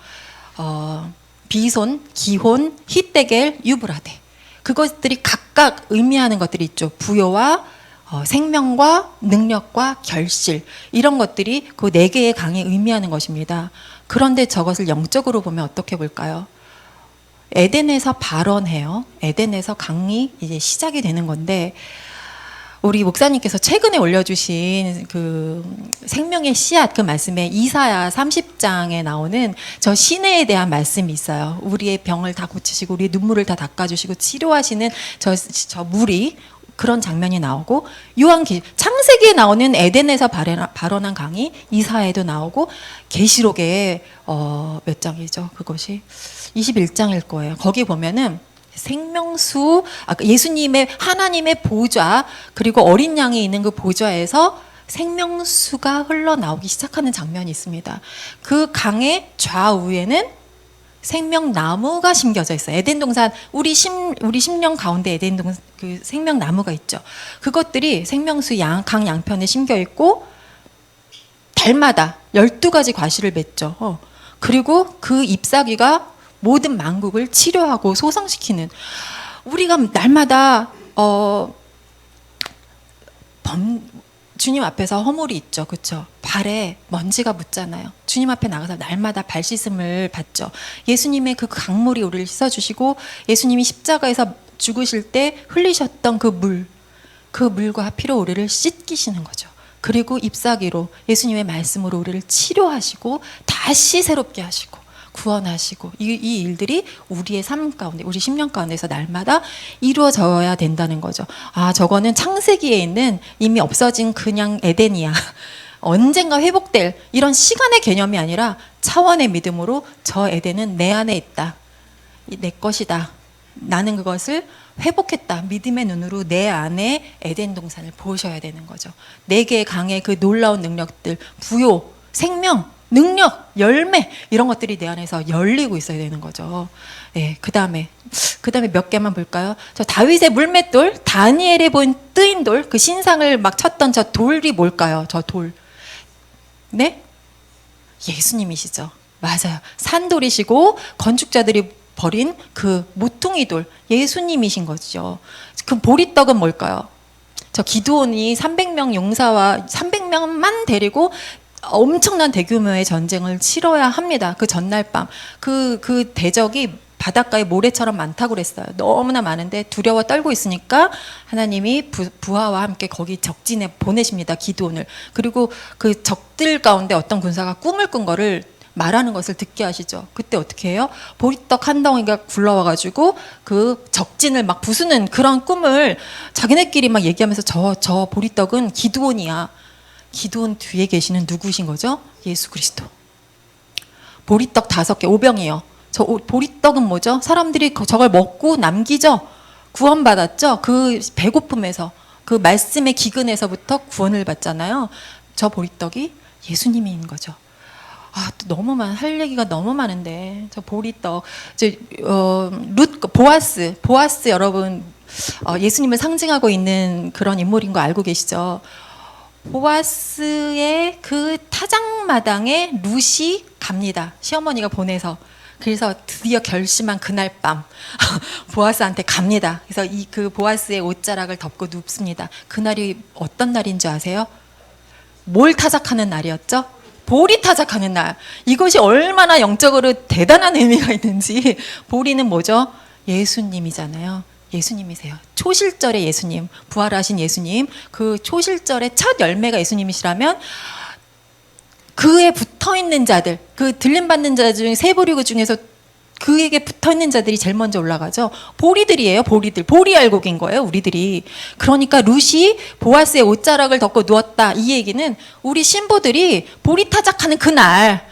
비손, 기혼, 히데겔, 유브라데. 그것들이 각각 의미하는 것들이 있죠. 부여와 생명과 능력과 결실, 이런 것들이 그 4개의 강이 의미하는 것입니다. 그런데 저것을 영적으로 보면 어떻게 볼까요? 에덴에서 발원해요. 에덴에서 강이 이제 시작이 되는 건데, 우리 목사님께서 최근에 올려주신 그 생명의 씨앗, 그 말씀에 이사야 30장에 나오는 저 시내에 대한 말씀이 있어요. 우리의 병을 다 고치시고 우리의 눈물을 다 닦아주시고 치료하시는 저 물이, 그런 장면이 나오고, 창세기에 나오는 에덴에서 발원한 강이 이사야에도 나오고, 계시록에 몇 장이죠? 그것이 21장일 거예요. 거기 보면은 생명수, 예수님의, 하나님의 보좌, 그리고 어린 양이 있는 그 보좌에서 생명수가 흘러나오기 시작하는 장면이 있습니다. 그 강의 좌우에는 생명나무가 심겨져 있어요. 에덴 동산, 우리 심령 가운데 에덴 동산 그 생명나무가 있죠. 그것들이 생명수 강 양편에 심겨 있고, 달마다 12가지 과실을 맺죠. 그리고 그 잎사귀가 모든 만국을 치료하고 소성시키는, 우리가 날마다 주님 앞에서 허물이 있죠. 그렇죠? 발에 먼지가 묻잖아요. 주님 앞에 나가서 날마다 발 씻음을 받죠. 예수님의 그 강물이 우리를 씻어주시고, 예수님이 십자가에서 죽으실 때 흘리셨던 그 물과 피로 우리를 씻기시는 거죠. 그리고 잎사귀로, 예수님의 말씀으로 우리를 치료하시고 다시 새롭게 하시고 구원하시고, 이 일들이 우리의 삶 가운데, 우리 심령 가운데서 날마다 이루어져야 된다는 거죠. 아, 저거는 창세기에 있는 이미 없어진 그냥 에덴이야. 언젠가 회복될 이런 시간의 개념이 아니라 차원의 믿음으로 저 에덴은 내 안에 있다. 내 것이다. 나는 그것을 회복했다. 믿음의 눈으로 내 안에 에덴 동산을 보셔야 되는 거죠. 4개의 강의 그 놀라운 능력들, 부요, 생명, 능력, 열매, 이런 것들이 내 안에서 열리고 있어야 되는 거죠. 예, 그 다음에 몇 개만 볼까요? 저 다윗의 물맷돌, 다니엘에 본 뜨인 돌, 그 신상을 막 쳤던 저 돌이 뭘까요? 저 돌. 네? 예수님이시죠. 맞아요. 산돌이시고 건축자들이 버린 그 모퉁이 돌, 예수님이신 거죠. 그 보리떡은 뭘까요? 저 기드온이 300명 용사와 300명만 데리고 엄청난 대규모의 전쟁을 치러야 합니다. 그 전날 밤 그 대적이 바닷가에 모래처럼 많다고 그랬어요. 너무나 많은데 두려워 떨고 있으니까 하나님이 부하와 함께 거기 적진에 보내십니다. 기드온을. 그리고 그 적들 가운데 어떤 군사가 꿈을 꾼 거를 말하는 것을 듣게 하시죠. 그때 어떻게 해요? 보리떡 한 덩이가 굴러와가지고 그 적진을 막 부수는 그런 꿈을 자기네끼리 막 얘기하면서 저 보리떡은 기드온이야. 기드온 뒤에 계시는 누구신 거죠? 예수 그리스도. 보리떡 5개, 오병이요. 저 보리떡은 뭐죠? 사람들이 저걸 먹고 남기죠. 구원받았죠. 그 배고픔에서, 그 말씀의 기근에서부터 구원을 받잖아요. 저 보리떡이 예수님인 거죠. 또 할 얘기가 너무 많은데, 저 보리떡, 보아스 여러분, 예수님을 상징하고 있는 그런 인물인 거 알고 계시죠? 보아스의 그 타작마당에 룻이 갑니다. 시어머니가 보내서. 그래서 드디어 결심한 그날 밤 보아스한테 갑니다. 그래서 그 보아스의 옷자락을 덮고 눕습니다. 그날이 어떤 날인 줄 아세요? 뭘 타작하는 날이었죠? 보리 타작하는 날. 이것이 얼마나 영적으로 대단한 의미가 있는지. 보리는 뭐죠? 예수님이잖아요. 예수님이세요. 초실절의 예수님, 부활하신 예수님. 그 초실절의 첫 열매가 예수님이시라면 그에 붙어있는 자들, 그 들림받는 자 중에 세 부류 중에서 그에게 붙어있는 자들이 제일 먼저 올라가죠. 보리들이에요. 보리 알곡인 거예요. 우리들이. 그러니까 룻이 보아스의 옷자락을 덮고 누웠다. 이 얘기는 우리 신부들이 보리 타작하는 그날,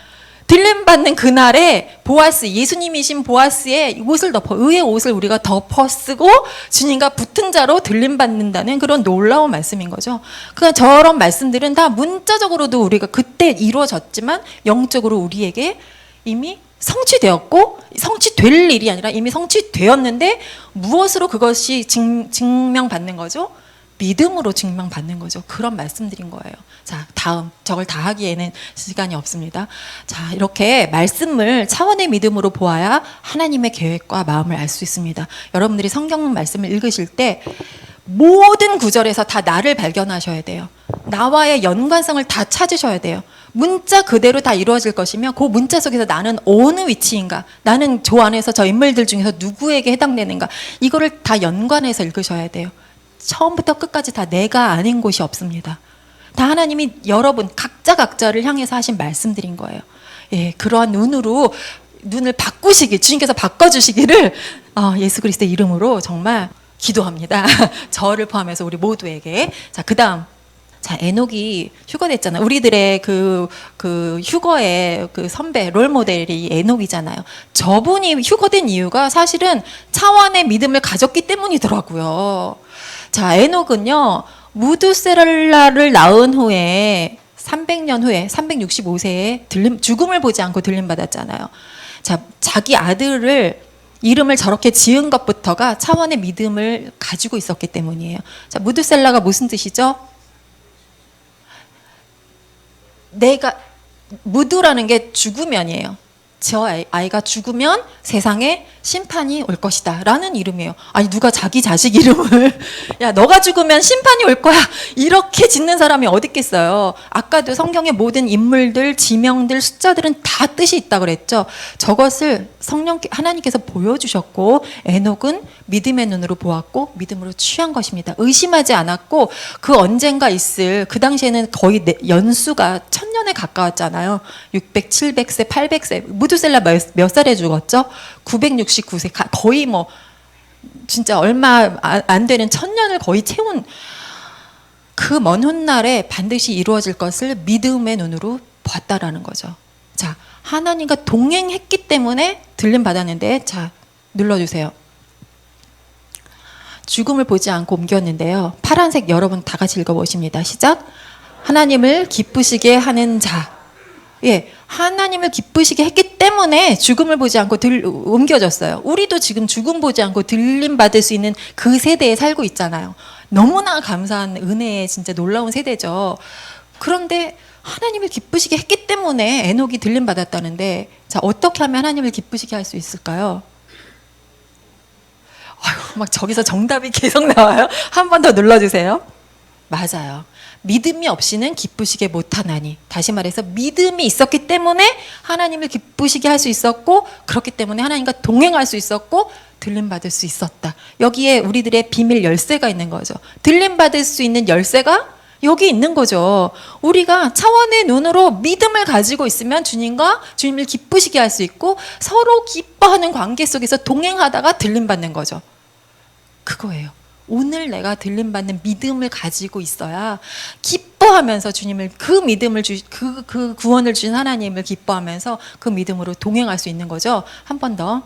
들림받는 그날에 보아스, 예수님이신 보아스의 옷을 의의 옷을 우리가 덮어 쓰고 주님과 붙은 자로 들림받는다는 그런 놀라운 말씀인 거죠. 그러니까 저런 말씀들은 다 문자적으로도 우리가 그때 이루어졌지만 영적으로 우리에게 이미 성취되었고, 성취될 일이 아니라 이미 성취되었는데 무엇으로 그것이 증명받는 거죠? 믿음으로 증명받는 거죠. 그런 말씀드린 거예요. 자, 다음. 저걸 다 하기에는 시간이 없습니다. 자, 이렇게 말씀을 차원의 믿음으로 보아야 하나님의 계획과 마음을 알 수 있습니다. 여러분들이 성경 말씀을 읽으실 때 모든 구절에서 다 나를 발견하셔야 돼요. 나와의 연관성을 다 찾으셔야 돼요. 문자 그대로 다 이루어질 것이며 그 문자 속에서 나는 어느 위치인가, 나는 저 안에서 저 인물들 중에서 누구에게 해당되는가, 이거를 다 연관해서 읽으셔야 돼요. 처음부터 끝까지 다 내가 아닌 곳이 없습니다. 다 하나님이 여러분 각자를 향해서 하신 말씀드린 거예요. 예, 그러한 눈을 바꾸시길, 주님께서 바꿔주시기를 예수 그리스도의 이름으로 정말 기도합니다. 저를 포함해서 우리 모두에게. 자, 그 다음. 자, 에녹이 휴거됐잖아요. 우리들의 그 휴거의 그 선배, 롤 모델이 에녹이잖아요. 저분이 휴거된 이유가 사실은 차원의 믿음을 가졌기 때문이더라고요. 자, 에녹은요, 무드셀라를 낳은 후에 300년 후에 365세에 죽음을 보지 않고 들림받았잖아요. 자, 자기 아들을 이름을 저렇게 지은 것부터가 차원의 믿음을 가지고 있었기 때문이에요. 자, 무드셀라가 무슨 뜻이죠? 무드라는 게 죽으면이에요. 저 아이가 죽으면 세상에 심판이 올 것이다 라는 이름이에요. 아니, 누가 자기 자식 이름을 야, 너가 죽으면 심판이 올 거야 이렇게 짓는 사람이 어디 있겠어요. 아까도 성경의 모든 인물들, 지명들, 숫자들은 다 뜻이 있다 그랬죠. 저것을 하나님께서 보여주셨고, 에녹은 믿음의 눈으로 보았고 믿음으로 취한 것입니다. 의심하지 않았고, 그 언젠가 있을, 그 당시에는 거의 연수가 1000년에 가까웠잖아요. 600, 700세, 800세. 무드셀라 몇 살에 죽었죠? 969세. 거의 뭐 진짜 얼마 안 되는 1000년을 거의 채운 그 먼 훗날에 반드시 이루어질 것을 믿음의 눈으로 봤다라는 거죠. 자, 하나님과 동행했기 때문에 들림 받았는데, 자, 눌러주세요. 죽음을 보지 않고 옮겼는데요. 파란색 여러분 다 같이 읽어보십니다. 시작. 하나님을 기쁘시게 하는 자. 예, 하나님을 기쁘시게 했기 때문에 죽음을 보지 않고 옮겨졌어요. 우리도 지금 죽음 보지 않고 들림 받을 수 있는 그 세대에 살고 있잖아요. 너무나 감사한 은혜의 진짜 놀라운 세대죠. 그런데 하나님을 기쁘시게 했기 때문에 에녹이 들림 받았다는데, 자, 어떻게 하면 하나님을 기쁘시게 할 수 있을까요? 막 저기서 정답이 계속 나와요. 한 번 더 눌러주세요. 맞아요. 믿음이 없이는 기쁘시게 못하나니. 다시 말해서 믿음이 있었기 때문에 하나님을 기쁘시게 할 수 있었고, 그렇기 때문에 하나님과 동행할 수 있었고 들림받을 수 있었다. 여기에 우리들의 비밀 열쇠가 있는 거죠. 들림받을 수 있는 열쇠가 여기 있는 거죠. 우리가 차원의 눈으로 믿음을 가지고 있으면 주님과 주님을 기쁘시게 할 수 있고 서로 기뻐하는 관계 속에서 동행하다가 들림받는 거죠. 그거예요. 오늘 내가 들림받는 믿음을 가지고 있어야 기뻐하면서 주님을 그 믿음을 그 구원을 주신 하나님을 기뻐하면서 그 믿음으로 동행할 수 있는 거죠. 한 번 더.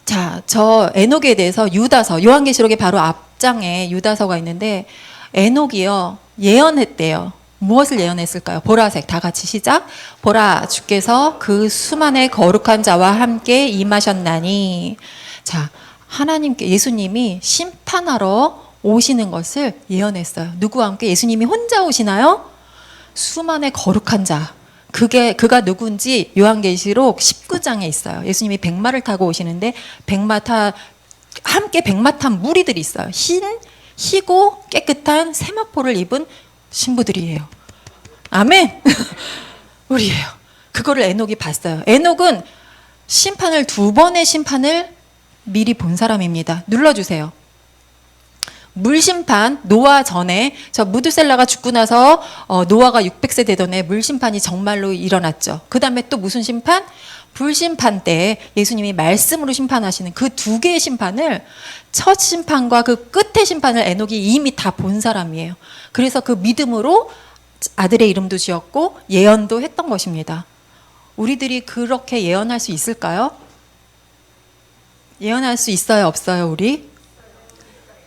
자, 저 에녹에 대해서 유다서, 요한계시록의 바로 앞장에 유다서가 있는데 에녹이요 예언했대요. 무엇을 예언했을까요? 보라색, 다 같이 시작. 보라, 주께서 그 수만의 거룩한 자와 함께 임하셨나니. 자, 하나님께 예수님이 심판하러 오시는 것을 예언했어요. 누구와 함께? 예수님이 혼자 오시나요? 수만의 거룩한 자. 그가 누군지 요한계시록 19장에 있어요. 예수님이 백마를 타고 오시는데 함께 백마 탄 무리들이 있어요. 희고 깨끗한 세마포를 입은 신부들이에요. 아멘. 우리예요. 그거를 에녹이 봤어요. 에녹은 심판을 2번의 심판을 미리 본 사람입니다. 눌러주세요. 물심판, 노아 전에, 저 무드셀라가 죽고 나서 노아가 600세 되던 해 물심판이 정말로 일어났죠. 그 다음에 또 무슨 심판? 불심판 때 예수님이 말씀으로 심판하시는 그 2개의 심판을, 첫 심판과 그 끝의 심판을 에녹이 이미 다 본 사람이에요. 그래서 그 믿음으로 아들의 이름도 지었고 예언도 했던 것입니다. 우리들이 그렇게 예언할 수 있을까요? 예언할 수 있어요, 없어요, 우리?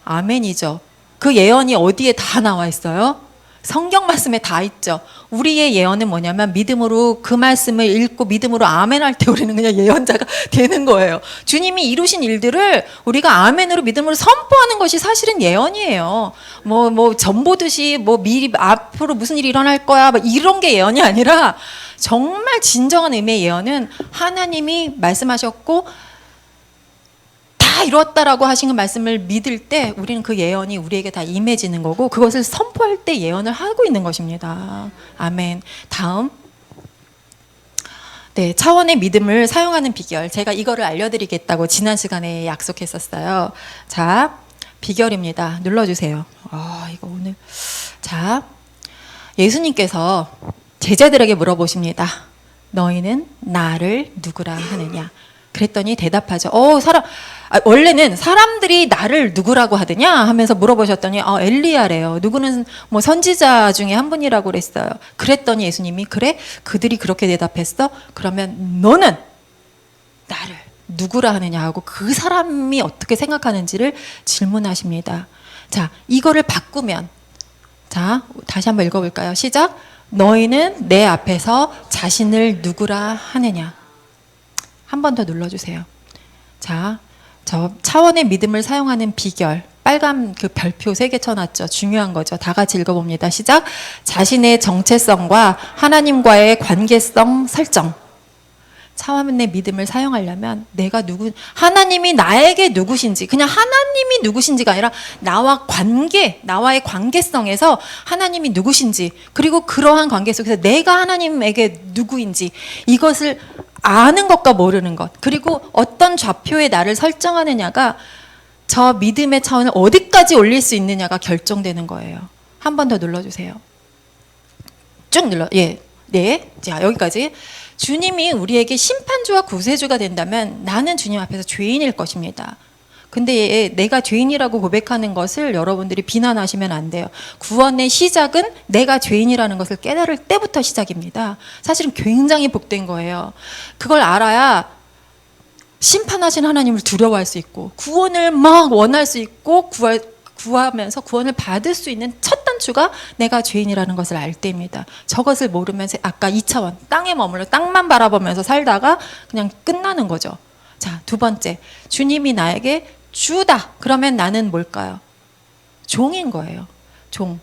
아멘이죠. 그 예언이 어디에 다 나와 있어요? 성경 말씀에 다 있죠. 우리의 예언은 뭐냐면 믿음으로 그 말씀을 읽고 믿음으로 아멘할 때 우리는 그냥 예언자가 되는 거예요. 주님이 이루신 일들을 우리가 아멘으로 믿음으로 선포하는 것이 사실은 예언이에요. 전 보듯이 미리 앞으로 무슨 일이 일어날 거야 이런 게 예언이 아니라 정말 진정한 의미의 예언은 하나님이 말씀하셨고 다 이뤘다라고 하신 그 말씀을 믿을 때 우리는 그 예언이 우리에게 다 임해지는 거고 그것을 선포할 때 예언을 하고 있는 것입니다. 아멘. 다음. 네, 차원의 믿음을 사용하는 비결. 제가 이거를 알려드리겠다고 지난 시간에 약속했었어요. 자, 비결입니다. 눌러주세요. 이거 오늘. 자, 예수님께서 제자들에게 물어보십니다. 너희는 나를 누구라 하느냐? 그랬더니 대답하죠. 원래는 사람들이 나를 누구라고 하느냐 하면서 물어보셨더니 엘리야래요. 누구는 선지자 중에 한 분이라고 그랬어요. 그랬더니 예수님이 그래? 그들이 그렇게 대답했어? 그러면 너는 나를 누구라 하느냐 하고 그 사람이 어떻게 생각하는지를 질문하십니다. 자, 이거를 바꾸면 자, 다시 한번 읽어볼까요? 시작. 너희는 내 앞에서 자신을 누구라 하느냐? 한 번 더 눌러주세요. 자, 저 차원의 믿음을 사용하는 비결, 빨간 그 별표 3개 쳐놨죠. 중요한 거죠. 다 같이 읽어봅니다. 시작. 자신의 정체성과 하나님과의 관계성 설정. 차원의 믿음을 사용하려면 내가 하나님이 나에게 누구신지, 그냥 하나님이 누구신지가 아니라 나와의 관계성에서 하나님이 누구신지, 그리고 그러한 관계 속에서 내가 하나님에게 누구인지, 이것을 아는 것과 모르는 것, 그리고 어떤 좌표에 나를 설정하느냐가 저 믿음의 차원을 어디까지 올릴 수 있느냐가 결정되는 거예요. 한 번 더 눌러주세요. 쭉 눌러. 네. 자, 여기까지. 주님이 우리에게 심판주와 구세주가 된다면 나는 주님 앞에서 죄인일 것입니다. 근데 내가 죄인이라고 고백하는 것을 여러분들이 비난하시면 안 돼요. 구원의 시작은 내가 죄인이라는 것을 깨달을 때부터 시작입니다. 사실은 굉장히 복된 거예요. 그걸 알아야 심판하신 하나님을 두려워할 수 있고 구원을 막 원할 수 있고 구하면서 구원을 받을 수 있는 첫 단추가 내가 죄인이라는 것을 알 때입니다. 저것을 모르면서 아까 2차원 땅에 머물러 땅만 바라보면서 살다가 그냥 끝나는 거죠. 자, 2번째, 주님이 나에게 주다. 그러면 나는 뭘까요? 종인 거예요. 종.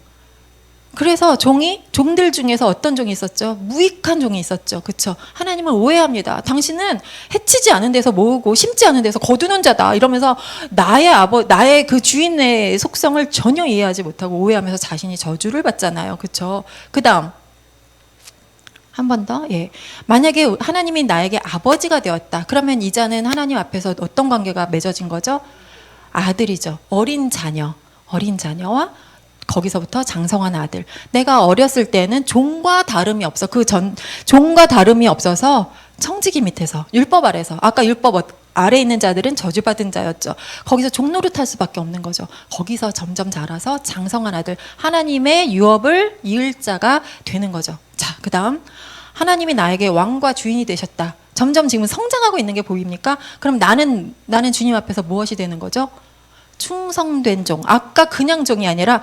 그래서 종들 중에서 어떤 종이 있었죠? 무익한 종이 있었죠. 그렇죠? 하나님을 오해합니다. 당신은 해치지 않은 데서 모으고 심지 않은 데서 거두는 자다. 이러면서 나의 그 주인의 속성을 전혀 이해하지 못하고 오해하면서 자신이 저주를 받잖아요. 그렇죠? 그다음 한 번 더. 예. 만약에 하나님이 나에게 아버지가 되었다. 그러면 이 자는 하나님 앞에서 어떤 관계가 맺어진 거죠? 아들이죠. 어린 자녀와 거기서부터 장성한 아들. 내가 어렸을 때는 종과 다름이 없어. 종과 다름이 없어서 청지기 밑에서 율법 아래서, 아까 율법 아래 있는 자들은 저주받은 자였죠. 거기서 종노릇할 수밖에 없는 거죠. 거기서 점점 자라서 장성한 아들, 하나님의 유업을 이을 자가 되는 거죠. 자, 그 다음 하나님이 나에게 왕과 주인이 되셨다. 점점 지금 성장하고 있는 게 보입니까? 그럼 나는 주님 앞에서 무엇이 되는 거죠? 충성된 종. 아까 그냥 종이 아니라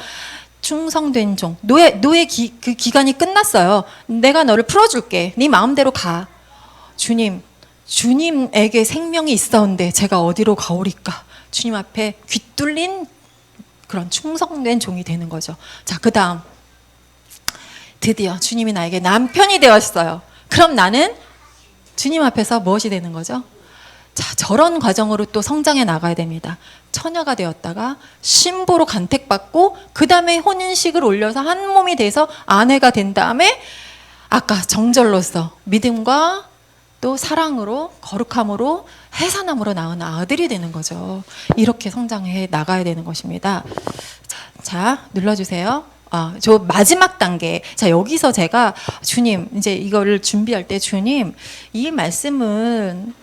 충성된 종. 노예 그 기간이 끝났어요. 내가 너를 풀어줄게. 네 마음대로 가. 주님에게 생명이 있사온데 제가 어디로 가오리까? 주님 앞에 귀뚫린 그런 충성된 종이 되는 거죠. 자, 그 다음 드디어 주님이 나에게 남편이 되었어요. 그럼 나는 주님 앞에서 무엇이 되는 거죠? 자, 저런 과정으로 또 성장해 나가야 됩니다. 처녀가 되었다가 신부로 간택받고 그 다음에 혼인식을 올려서 한 몸이 돼서 아내가 된 다음에 아까 정절로서 믿음과 또 사랑으로 거룩함으로 해산함으로 낳은 아들이 되는 거죠. 이렇게 성장해 나가야 되는 것입니다. 자, 눌러주세요. 저 마지막 단계. 자, 여기서 제가 주님, 이제 이거를 준비할 때 주님, 이 말씀은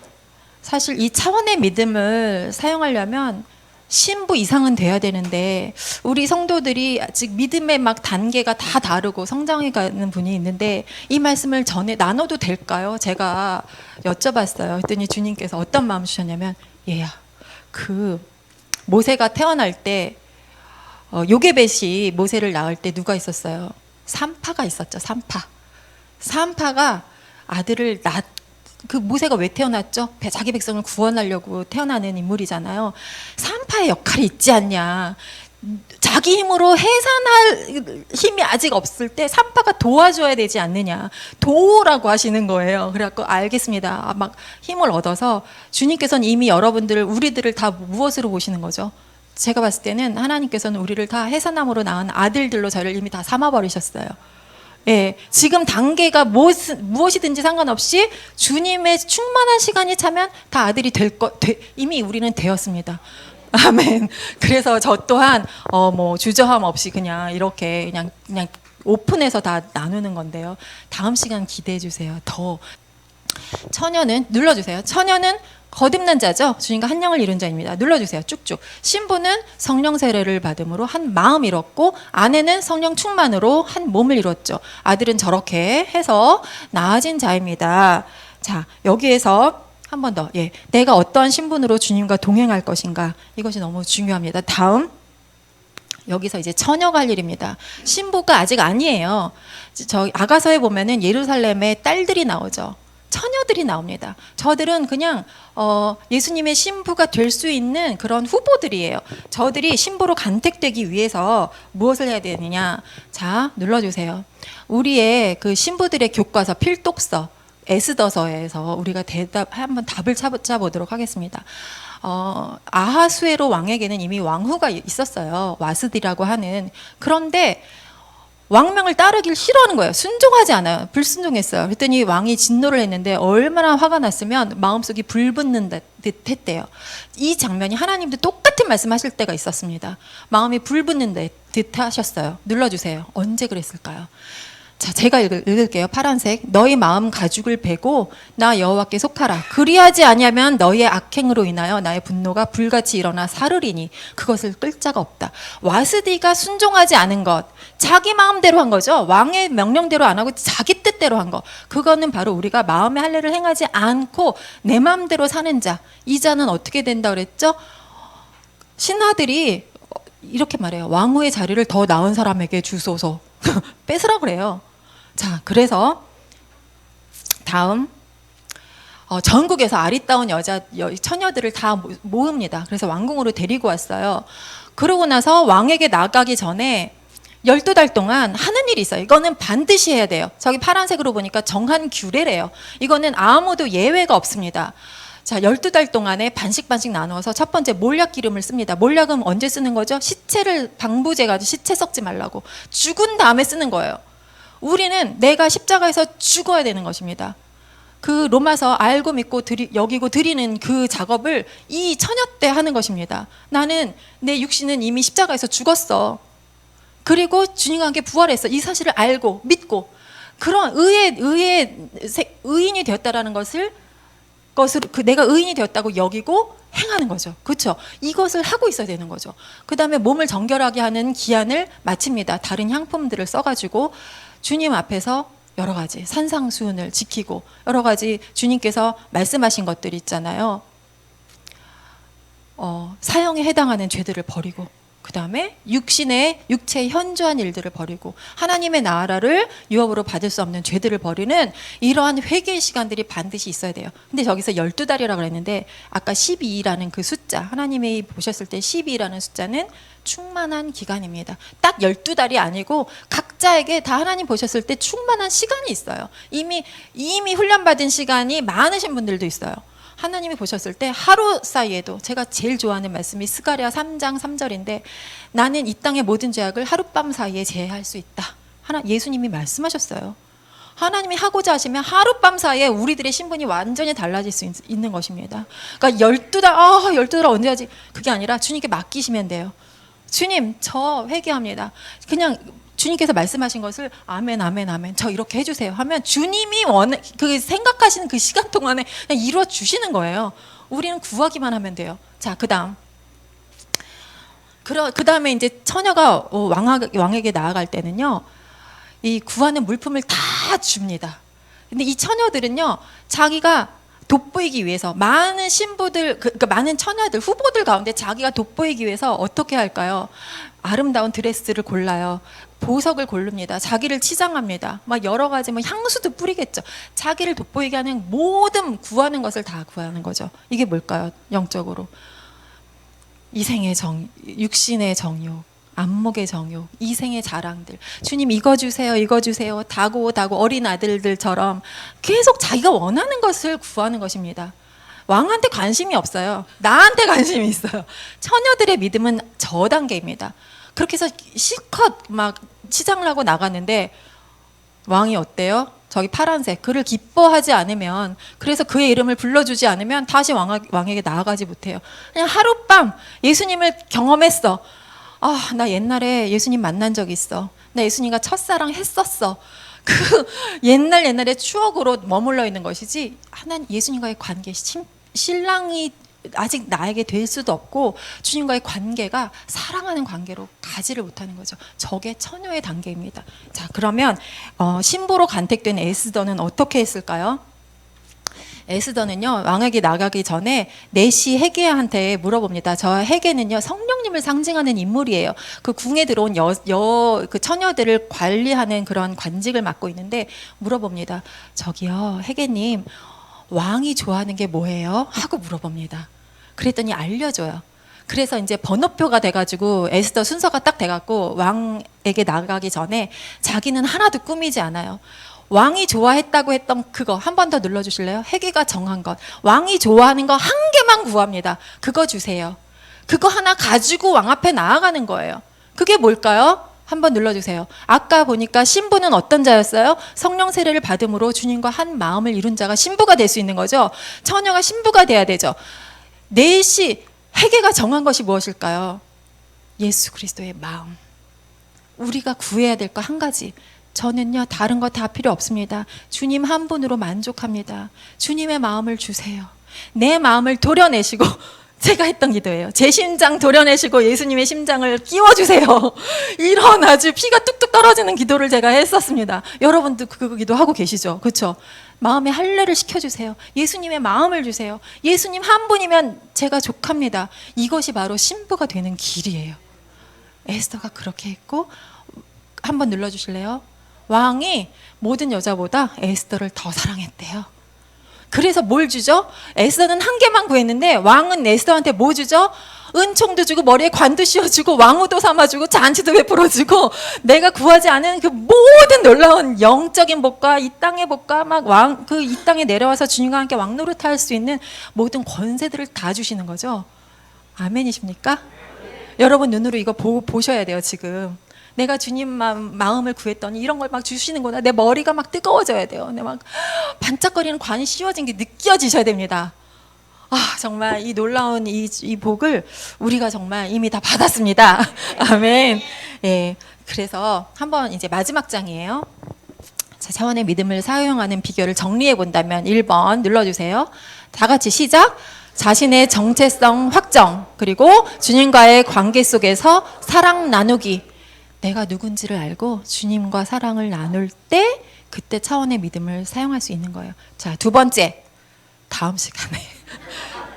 사실 이 차원의 믿음을 사용하려면 신부 이상은 돼야 되는데 우리 성도들이 아직 믿음의 막 단계가 다 다르고 성장해 가는 분이 있는데 이 말씀을 전에 나눠도 될까요? 제가 여쭤봤어요. 그랬더니 주님께서 어떤 마음 주셨냐면, 얘야, 그 모세가 태어날 때 요게벳이 모세를 낳을 때 누가 있었어요? 산파가 있었죠. 산파가 아들을 그 모세가 왜 태어났죠? 자기 백성을 구원하려고 태어나는 인물이잖아요. 산파의 역할이 있지 않냐. 자기 힘으로 해산할 힘이 아직 없을 때 산파가 도와줘야 되지 않느냐. 도우라고 하시는 거예요. 그래갖고 알겠습니다. 막 힘을 얻어서 주님께서는 이미 우리들을 다 무엇으로 보시는 거죠? 제가 봤을 때는 하나님께서는 우리를 다 해산함으로 낳은 아들들로 저를 이미 다 삼아버리셨어요. 예, 지금 단계가 무엇이든지 상관없이 주님의 충만한 시간이 차면 다 아들이 이미 우리는 되었습니다. 아멘. 그래서 저 또한 주저함 없이 그냥 이렇게 그냥 오픈해서 다 나누는 건데요. 다음 시간 기대해 주세요. 더 처녀는 눌러주세요. 처녀는 거듭난 자죠. 주님과 한 영을 이룬 자입니다. 눌러주세요. 쭉쭉. 신부는 성령 세례를 받음으로 한 마음 이뤘고 아내는 성령 충만으로 한 몸을 이뤘죠. 아들은 저렇게 해서 나아진 자입니다. 자, 여기에서 한 번 더. 예, 내가 어떠한 신분으로 주님과 동행할 것인가. 이것이 너무 중요합니다. 다음. 여기서 이제 처녀가 할 일입니다. 신부가 아직 아니에요. 저 아가서에 보면은 예루살렘에 딸들이 나오죠. 처녀들이 나옵니다. 저들은 그냥 예수님의 신부가 될 수 있는 그런 후보들이에요. 저들이 신부로 간택되기 위해서 무엇을 해야 되느냐. 자, 눌러주세요. 우리의 그 신부들의 교과서 필독서 에스더서에서 우리가 한번 답을 찾아보도록 하겠습니다. 아하수에로 왕에게는 이미 왕후가 있었어요. 와스디라고 하는. 그런데 왕명을 따르길 싫어하는 거예요. 순종하지 않아요. 불순종했어요. 그랬더니 왕이 진노를 했는데 얼마나 화가 났으면 마음속이 불붙는 듯 했대요. 이 장면이 하나님도 똑같은 말씀하실 때가 있었습니다. 마음이 불붙는 듯 하셨어요. 눌러주세요. 언제 그랬을까요? 자, 제가 읽을게요. 파란색. 너희 마음 가죽을 베고 나 여호와께 속하라. 그리하지 아니하면 너희의 악행으로 인하여 나의 분노가 불같이 일어나 사르리니 그것을 끌 자가 없다. 와스디가 순종하지 않은 것, 자기 마음대로 한 거죠. 왕의 명령대로 안 하고 자기 뜻대로 한 거. 그거는 바로 우리가 마음의 할례를 행하지 않고 내 마음대로 사는 자. 이 자는 어떻게 된다 그랬죠? 신하들이 이렇게 말해요. 왕후의 자리를 더 나은 사람에게 주소서. 뺏으라 그래요. 자, 그래서 다음 전국에서 아리따운 처녀들을 다 모읍니다. 그래서 왕궁으로 데리고 왔어요. 그러고 나서 왕에게 나가기 전에 12달 동안 하는 일이 있어요. 이거는 반드시 해야 돼요. 저기 파란색으로 보니까 정한 규례래요. 이거는 아무도 예외가 없습니다. 자, 12달 동안에 반씩 나누어서 첫 번째 몰약 기름을 씁니다. 몰약은 언제 쓰는 거죠? 시체를 방부제가지고 시체 썩지 말라고. 죽은 다음에 쓰는 거예요. 우리는 내가 십자가에서 죽어야 되는 것입니다. 그 로마서 알고 믿고 여기고 드리는 그 작업을 이 처녀 때 하는 것입니다. 나는 내 육신은 이미 십자가에서 죽었어. 그리고 주님과 함께 부활했어. 이 사실을 알고 믿고 그런 의인이 되었다라는 것을 내가 의인이 되었다고 여기고 행하는 거죠. 그렇죠? 이것을 하고 있어야 되는 거죠. 그 다음에 몸을 정결하게 하는 기한을 마칩니다. 다른 향품들을 써가지고 주님 앞에서 여러 가지 산상수훈을 지키고 여러 가지 주님께서 말씀하신 것들이 있잖아요. 사형에 해당하는 죄들을 버리고 그 다음에 육체에 현저한 일들을 버리고 하나님의 나라를 유업으로 받을 수 없는 죄들을 버리는 이러한 회개의 시간들이 반드시 있어야 돼요. 근데 저기서 12달이라고 그랬는데 아까 12라는 그 숫자, 하나님이 보셨을 때 12라는 숫자는 충만한 기간입니다. 딱 12달이 아니고 각자에게 다 하나님 보셨을 때 충만한 시간이 있어요. 이미 훈련받은 시간이 많으신 분들도 있어요. 하나님이 보셨을 때 하루 사이에도, 제가 제일 좋아하는 말씀이 스가랴 3장 3절인데 나는 이 땅의 모든 죄악을 하룻밤 사이에 제할 수 있다. 예수님이 말씀하셨어요. 하나님이 하고자 하시면 하룻밤 사이에 우리들의 신분이 완전히 달라질 수 있는 것입니다. 그러니까 12달 언제 하지? 그게 아니라 주님께 맡기시면 돼요. 주님, 저 회개합니다. 그냥 주님께서 말씀하신 것을 아멘 아멘 아멘 저 이렇게 해주세요 하면 주님이 그 생각하시는 그 시간 동안에 그냥 이루어 주시는 거예요. 우리는 구하기만 하면 돼요. 자, 그 다음에 이제 처녀가 왕에게 나아갈 때는요, 이 구하는 물품을 다 줍니다. 근데 이 처녀들은요, 자기가 돋보이기 위해서 많은 신부들, 그러니까 많은 처녀들, 후보들 가운데 자기가 돋보이기 위해서 어떻게 할까요? 아름다운 드레스를 골라요. 보석을 고릅니다. 자기를 치장합니다. 막 여러 가지 향수도 뿌리겠죠. 자기를 돋보이게 하는 모든 구하는 것을 다 구하는 거죠. 이게 뭘까요? 영적으로 이생의 육신의 정욕, 안목의 정욕, 이생의 자랑들. 주님 이거 주세요, 이거 주세요. 다고 어린 아들들처럼 계속 자기가 원하는 것을 구하는 것입니다. 왕한테 관심이 없어요. 나한테 관심이 있어요. 처녀들의 믿음은 저 단계입니다. 그렇게 해서 실컷 막 치장을 하고 나갔는데 왕이 어때요? 저기 파란색, 그를 기뻐하지 않으면, 그래서 그의 이름을 불러주지 않으면 다시 왕에게 나아가지 못해요. 그냥 하룻밤 예수님을 경험했어. 아, 나 옛날에 예수님 만난 적 있어. 나 예수님과 첫사랑 했었어. 그 옛날의 추억으로 머물러 있는 것이지, 예수님과의 관계, 신랑이 아직 나에게 될 수도 없고 주님과의 관계가 사랑하는 관계로 가지를 못하는 거죠. 저게 처녀의 단계입니다. 자, 그러면 신부로 간택된 에스더는 어떻게 했을까요? 에스더는요, 왕에게 나가기 전에 내시 헤게야한테 물어봅니다. 저 헤게는요, 성령님을 상징하는 인물이에요. 그 궁에 들어온 그 처녀들을 관리하는 그런 관직을 맡고 있는데 물어봅니다. 저기요, 헤게님, 왕이 좋아하는 게 뭐예요? 하고 물어봅니다. 그랬더니 알려줘요. 그래서 이제 번호표가 돼가지고 에스더 순서가 딱 돼갖고 왕에게 나가기 전에 자기는 하나도 꾸미지 않아요. 왕이 좋아했다고 했던 그거 한 번 더 눌러주실래요? 헤게가 정한 것. 왕이 좋아하는 거 한 개만 구합니다. 그거 주세요. 그거 하나 가지고 왕 앞에 나아가는 거예요. 그게 뭘까요? 한번 눌러주세요. 아까 보니까 신부는 어떤 자였어요? 성령 세례를 받음으로 주님과 한 마음을 이룬 자가 신부가 될 수 있는 거죠. 처녀가 신부가 돼야 되죠. 넷이 헤게가 정한 것이 무엇일까요? 예수 그리스도의 마음. 우리가 구해야 될 거 한 가지. 저는요, 다른 거 다 필요 없습니다. 주님 한 분으로 만족합니다. 주님의 마음을 주세요. 내 마음을 도려내시고, 제가 했던 기도예요. 제 심장 도려내시고 예수님의 심장을 끼워주세요. 이런 아주 피가 뚝뚝 떨어지는 기도를 제가 했었습니다. 여러분도 그 기도하고 계시죠? 그렇죠? 마음에 할례를 시켜주세요. 예수님의 마음을 주세요. 예수님 한 분이면 제가 족합니다. 이것이 바로 신부가 되는 길이에요. 에스더가 그렇게 했고, 한번 눌러주실래요? 왕이 모든 여자보다 에스더를 더 사랑했대요. 그래서 뭘 주죠? 에스더는 한 개만 구했는데 왕은 에스더한테 뭐 주죠? 은총도 주고 머리에 관도 씌워주고 왕후도 삼아주고 잔치도 베풀어주고 내가 구하지 않은 그 모든 놀라운 영적인 복과 이 땅의 복과 막 이 땅에 내려와서 주님과 함께 왕노릇할 수 있는 모든 권세들을 다 주시는 거죠. 아멘이십니까? 여러분 눈으로 이거 보셔야 돼요. 지금 내가 주님 마음을 구했더니 이런 걸 막 주시는구나. 내 머리가 막 뜨거워져야 돼요. 내 막 반짝거리는 관이 씌워진 게 느껴지셔야 됩니다. 아, 정말 이 놀라운 이 복을 우리가 정말 이미 다 받았습니다. 아멘. 예, 그래서 한번 이제 마지막 장이에요. 자, 차원의 믿음을 사용하는 비결을 정리해 본다면 1번 눌러주세요. 다 같이 시작. 자신의 정체성 확정, 그리고 주님과의 관계 속에서 사랑 나누기. 내가 누군지를 알고 주님과 사랑을 나눌 때 그때 차원의 믿음을 사용할 수 있는 거예요. 자, 두 번째, 다음 시간에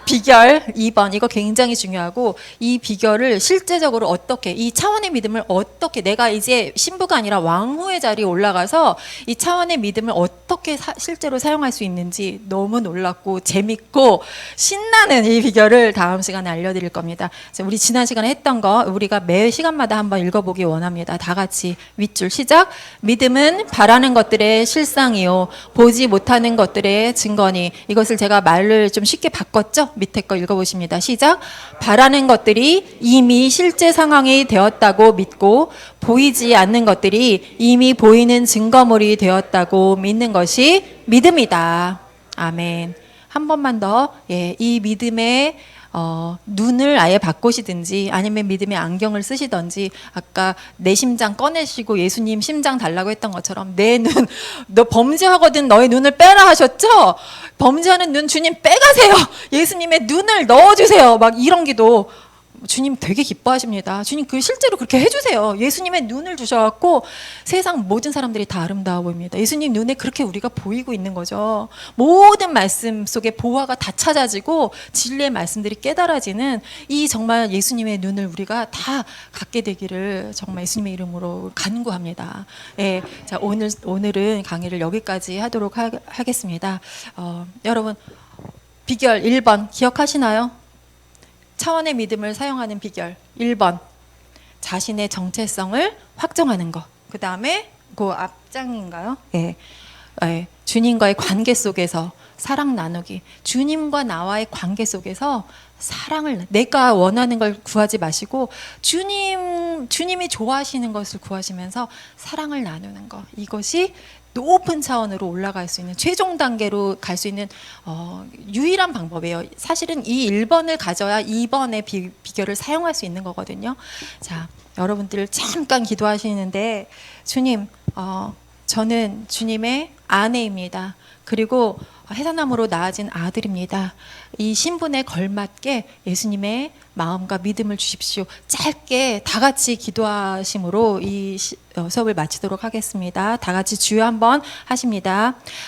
비결 2번, 이거 굉장히 중요하고, 이 비결을 실제적으로 어떻게, 이 차원의 믿음을 어떻게, 내가 이제 신부가 아니라 왕후의 자리에 올라가서 이 차원의 믿음을 어떻게 실제로 사용할 수 있는지 너무 놀랍고 재밌고 신나는 이 비결을 다음 시간에 알려드릴 겁니다. 자, 우리 지난 시간에 했던 거 우리가 매 시간마다 한번 읽어보기 원합니다. 다 같이 윗줄 시작. 믿음은 바라는 것들의 실상이요 보지 못하는 것들의 증거니. 이것을 제가 말을 좀 쉽게 바꿨죠? 밑에 거 읽어보십니다. 시작. 바라는 것들이 이미 실제 상황이 되었다고 믿고 보이지 않는 것들이 이미 보이는 증거물이 되었다고 믿는 것이 믿음이다. 아멘. 한 번만 더, 예, 이 믿음의 눈을 아예 바꾸시든지 아니면 믿음의 안경을 쓰시든지, 아까 내 심장 꺼내시고 예수님 심장 달라고 했던 것처럼 내 눈, 너 범죄하거든 너의 눈을 빼라 하셨죠? 범죄하는 눈 주님 빼가세요. 예수님의 눈을 넣어주세요. 막 이런 기도 주님 되게 기뻐하십니다. 주님 그 실제로 그렇게 해주세요. 예수님의 눈을 주셔갖고 세상 모든 사람들이 다 아름다워 보입니다. 예수님 눈에 그렇게 우리가 보이고 있는 거죠. 모든 말씀 속에 보화가 다 찾아지고 진리의 말씀들이 깨달아지는 이 정말 예수님의 눈을 우리가 다 갖게 되기를 정말 예수님의 이름으로 간구합니다. 예, 자, 오늘은 강의를 여기까지 하도록 하겠습니다. 여러분 비결 1번 기억하시나요? 차원의 믿음을 사용하는 비결 1번, 자신의 정체성을 확정하는 것. 그 다음에 그 앞장인가요? 예. 예. 주님과의 관계 속에서 사랑 나누기. 주님과 나와의 관계 속에서 사랑을, 내가 원하는 걸 구하지 마시고 주님이 좋아하시는 것을 구하시면서 사랑을 나누는 것. 이것이 높은 차원으로 올라갈 수 있는, 최종 단계로 갈 수 있는 유일한 방법이에요. 사실은 이 1번을 가져야 2번의 비결을 사용할 수 있는 거거든요. 자, 여러분들 잠깐 기도하시는데, 주님, 저는 주님의 아내입니다. 그리고 해산함으로 낳아진 아들입니다. 이 신분에 걸맞게 예수님의 마음과 믿음을 주십시오. 짧게 다 같이 기도하심으로 이 수업을 마치도록 하겠습니다. 다 같이 주여 한번 하십니다.